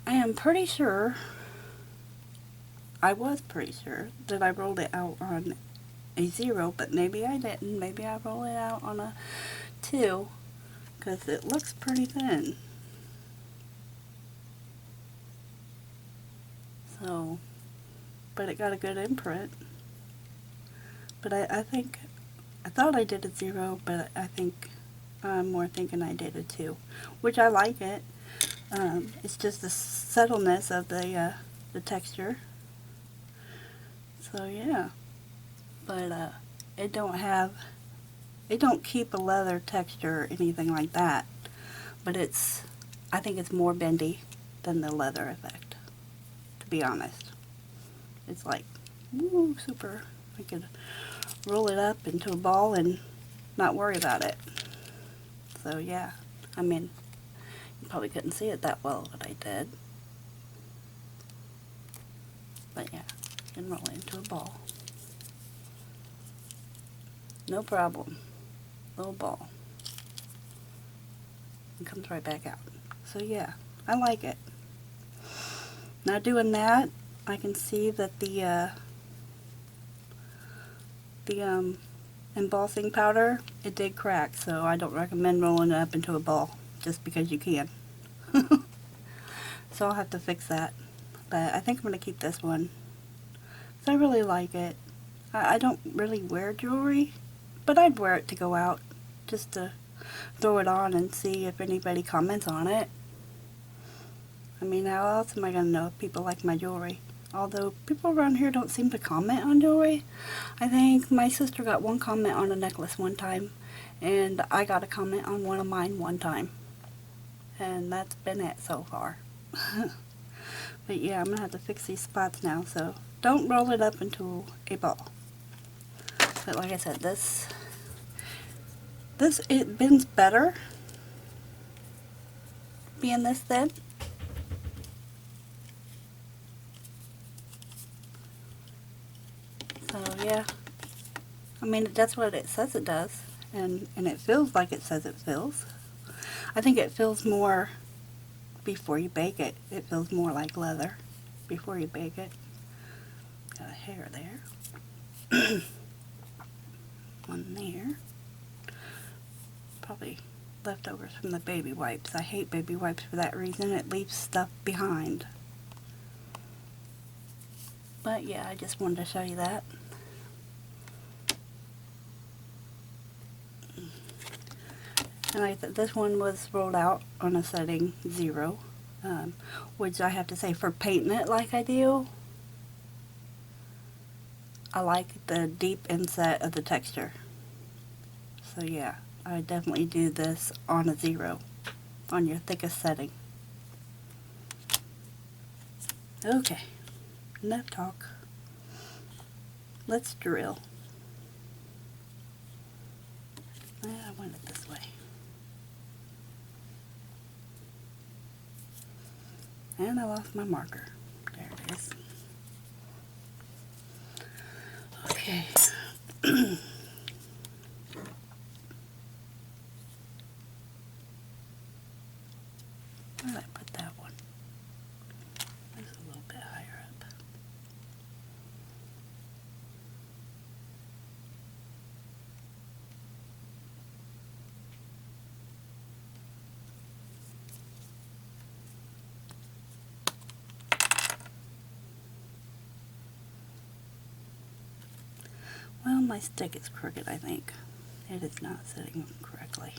I am pretty sure, I was pretty sure that I rolled it out on a 0, but maybe I didn't. Maybe I rolled it out on a 2, because it looks pretty thin. So, but it got a good imprint. But I think, I thought I did a 0, but I think I'm more thinking I did a 2, which I like it. It's just the subtleness of the texture. So yeah, but it don't keep a leather texture or anything like that. But I think it's more bendy than the leather effect, to be honest. It's like, woo, super. I could roll it up into a ball and not worry about it. So yeah, I mean, you probably couldn't see it that well, but I did. But yeah, you can roll it into a ball. No problem. Little ball. It comes right back out. So yeah, I like it. Now doing that, I can see that the embossing powder, it did crack, so I don't recommend rolling it up into a ball just because you can. So I'll have to fix that. But I think I'm going to keep this one. So I really like it. I don't really wear jewelry, but I'd wear it to go out just to throw it on and see if anybody comments on it. I mean, how else am I going to know if people like my jewelry? Although people around here don't seem to comment on jewelry. I think my sister got one comment on a necklace one time, and I got a comment on one of mine one time. And that's been it so far. But yeah, I'm going to have to fix these spots now, so don't roll it up into a ball. But like I said, it bends better being this thin. So yeah, I mean that's what it says it does, and it feels like it says it feels. I think it feels more before you bake it. It feels more like leather before you bake it. Got a hair there. One there. Probably leftovers from the baby wipes. I hate baby wipes for that reason. It leaves stuff behind. But yeah, I just wanted to show you that. And this one was rolled out on a setting 0, which I have to say, for painting it like I do, I like the deep inset of the texture. So yeah, I definitely do this on a 0, on your thickest setting. Okay, enough talk. Let's drill. I went it this way. And I lost my marker. There it is. Okay. Where did I put that one? It's a little bit higher up. Well, my stick is crooked, I think. It is not sitting correctly.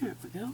There we go.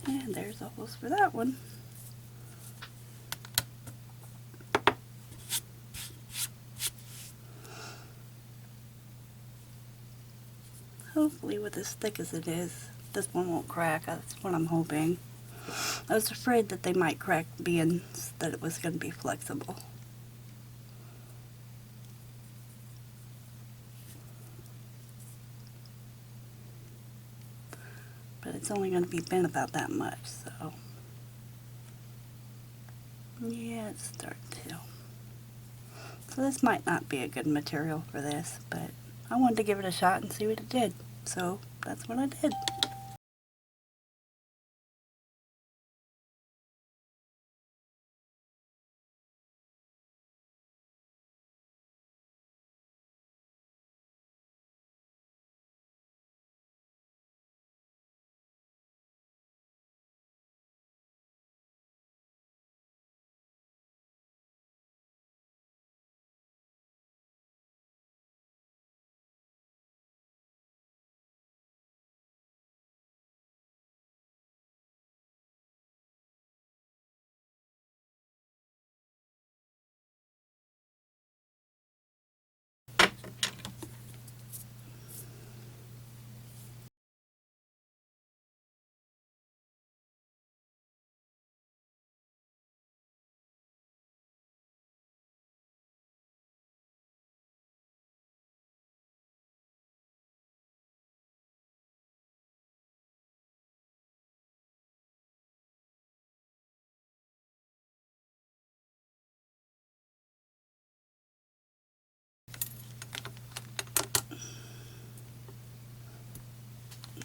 And there's the holes for that one. Hopefully with as thick as it is, this one won't crack. That's what I'm hoping. I was afraid that they might crack, being that it was going to be flexible. But it's only going to be bent about that much, so yeah, it's starting to. So this might not be a good material for this, but I wanted to give it a shot and see what it did. So that's what I did.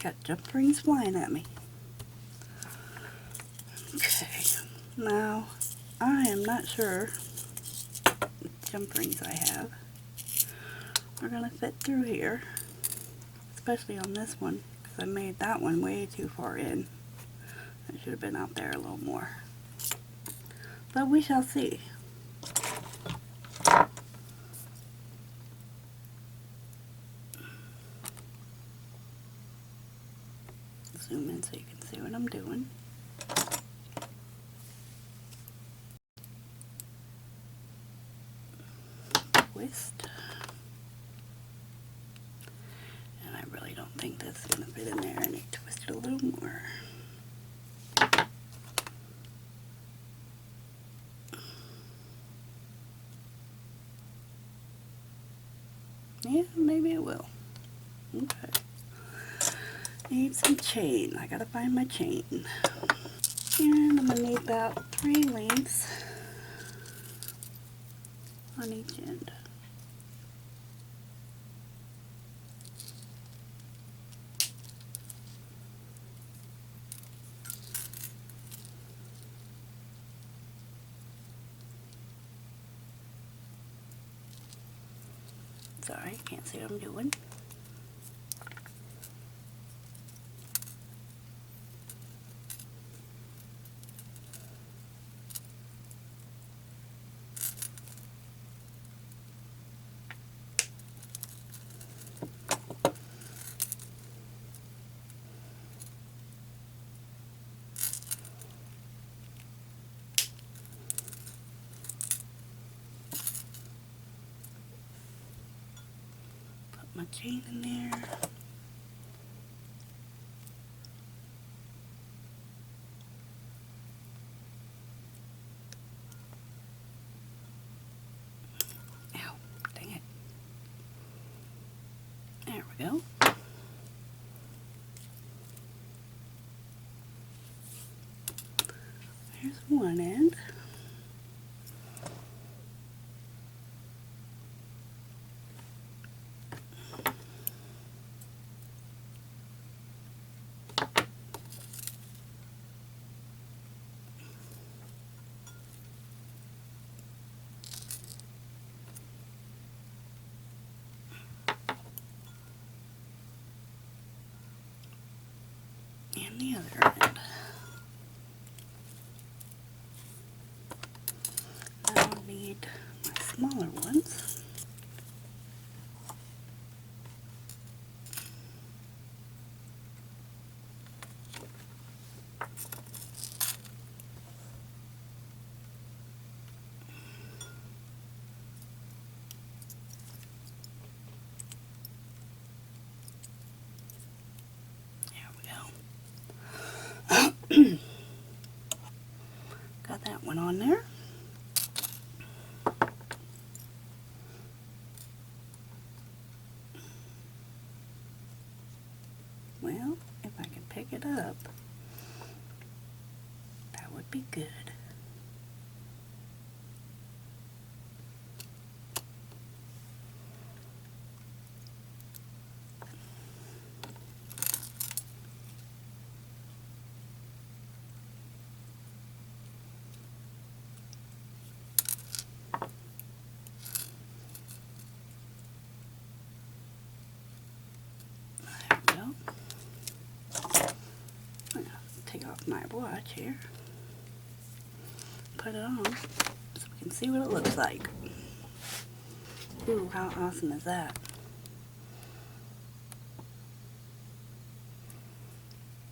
Got jump rings flying at me. Okay, now I am not sure what jump rings I have are going to fit through here, especially on this one, because I made that one way too far in. It should have been out there a little more. But we shall see. Zoom in so you can see what I'm doing. Twist. And I really don't think that's going to fit in there. I need to twist it a little more. Yeah, maybe it will. Okay. Need some chain. I gotta find my chain. And I'm gonna need about 3 lengths on each end. Sorry, can't see what I'm doing. My chain in there. Ow, dang it. There we go. Here's one end. And the other end. Now I'll need my smaller ones. Got that one on there. Well, if I can pick it up, that would be good. Take off my watch here, put it on so we can see what it looks like. Ooh, how awesome is that?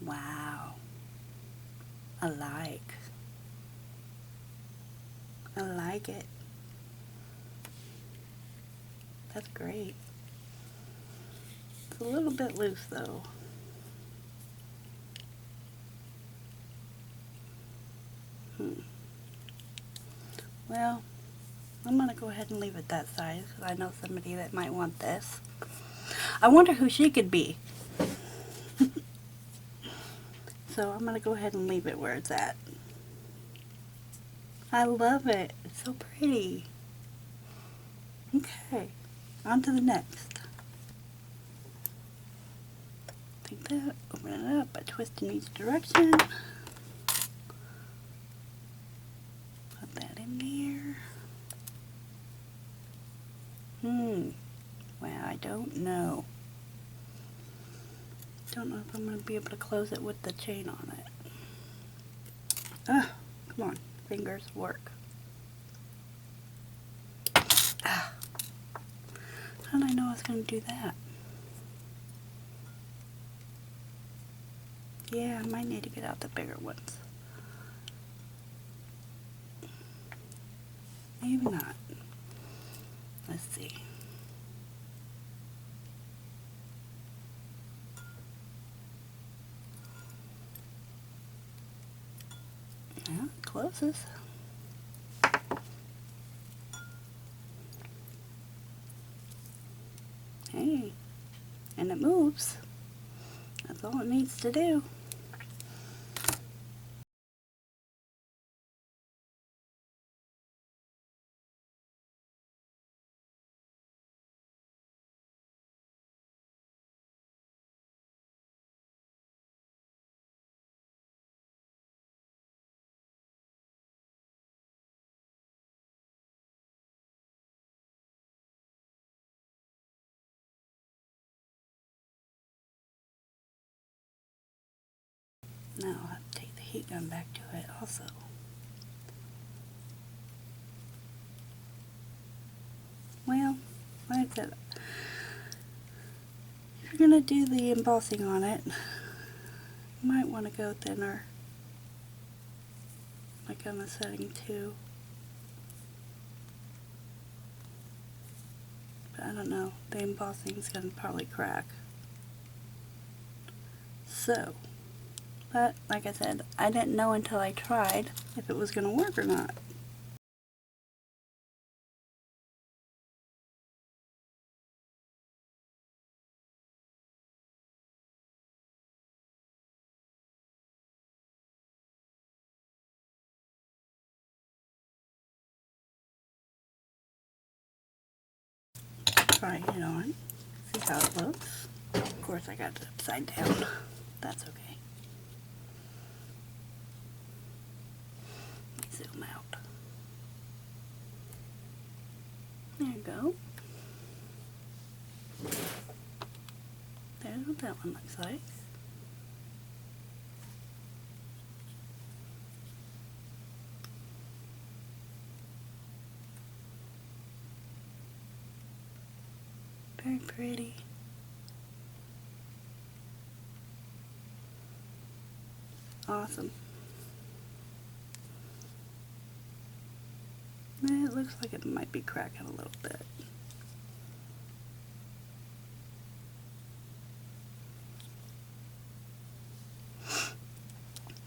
Wow. I like it. That's great. It's a little bit loose though. Well, I'm going to go ahead and leave it that size because I know somebody that might want this. I wonder who she could be. So I'm going to go ahead and leave it where it's at. I love it. It's so pretty. Okay, on to the next. Take that, open it up by twisting each direction. Put that in there. Well, I don't know. Don't know if I'm going to be able to close it with the chain on it. Ah, come on, fingers work. Ah, how did I know I was going to do that? Yeah, I might need to get out the bigger ones. Maybe not. Let's see. Well, it closes. Hey, and it moves. That's all it needs to do. Now I'll have to take the heat gun back to it also. Well, like I said, if you're going to do the embossing on it, you might want to go thinner, like on the setting 2. But I don't know, the embossing's going to probably crack. So, but like I said, I didn't know until I tried if it was going to work or not. Try it on, see how it looks. Of course I got it upside down. That's okay. Let me zoom out. There you go. There's what that one looks like. Very pretty. Awesome. It looks like it might be cracking a little bit.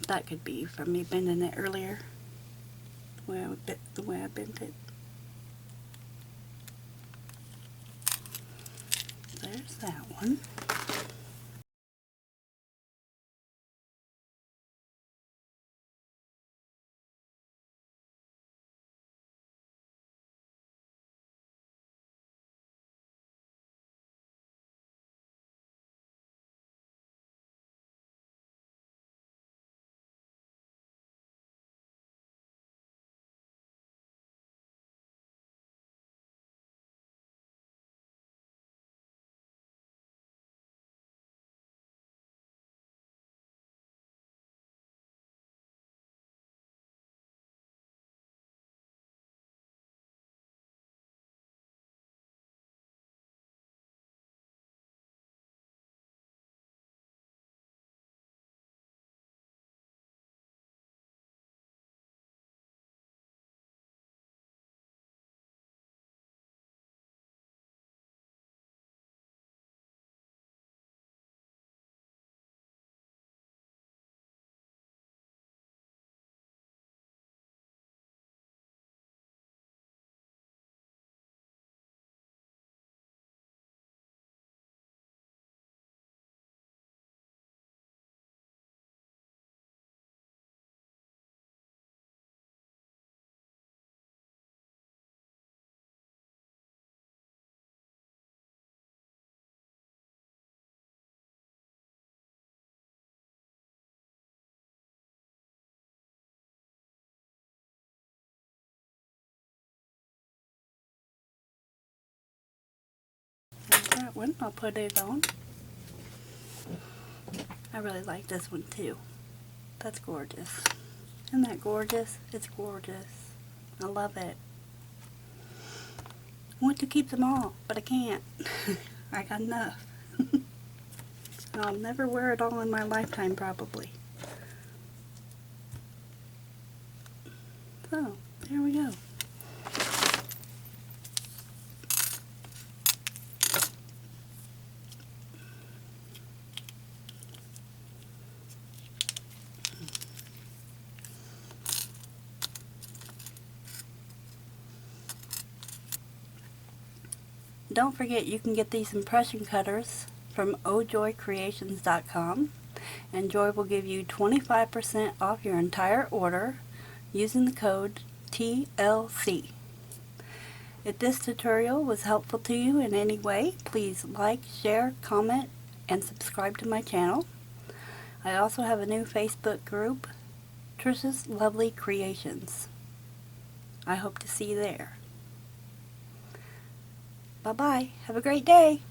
That could be from me bending it earlier. The way I bent it. There's that one. that one. I'll put it on. I really like this one too. That's gorgeous. Isn't that gorgeous? It's gorgeous. I love it. I want to keep them all, but I can't. I got enough. I'll never wear it all in my lifetime, probably. So, there we go. Don't forget you can get these impression cutters from ojoycreations.com, and Joy will give you 25% off your entire order using the code TLC. If this tutorial was helpful to you in any way, please like, share, comment, and subscribe to my channel. I also have a new Facebook group, Trisha's Lovely Creations. I hope to see you there. Bye-bye. Have a great day.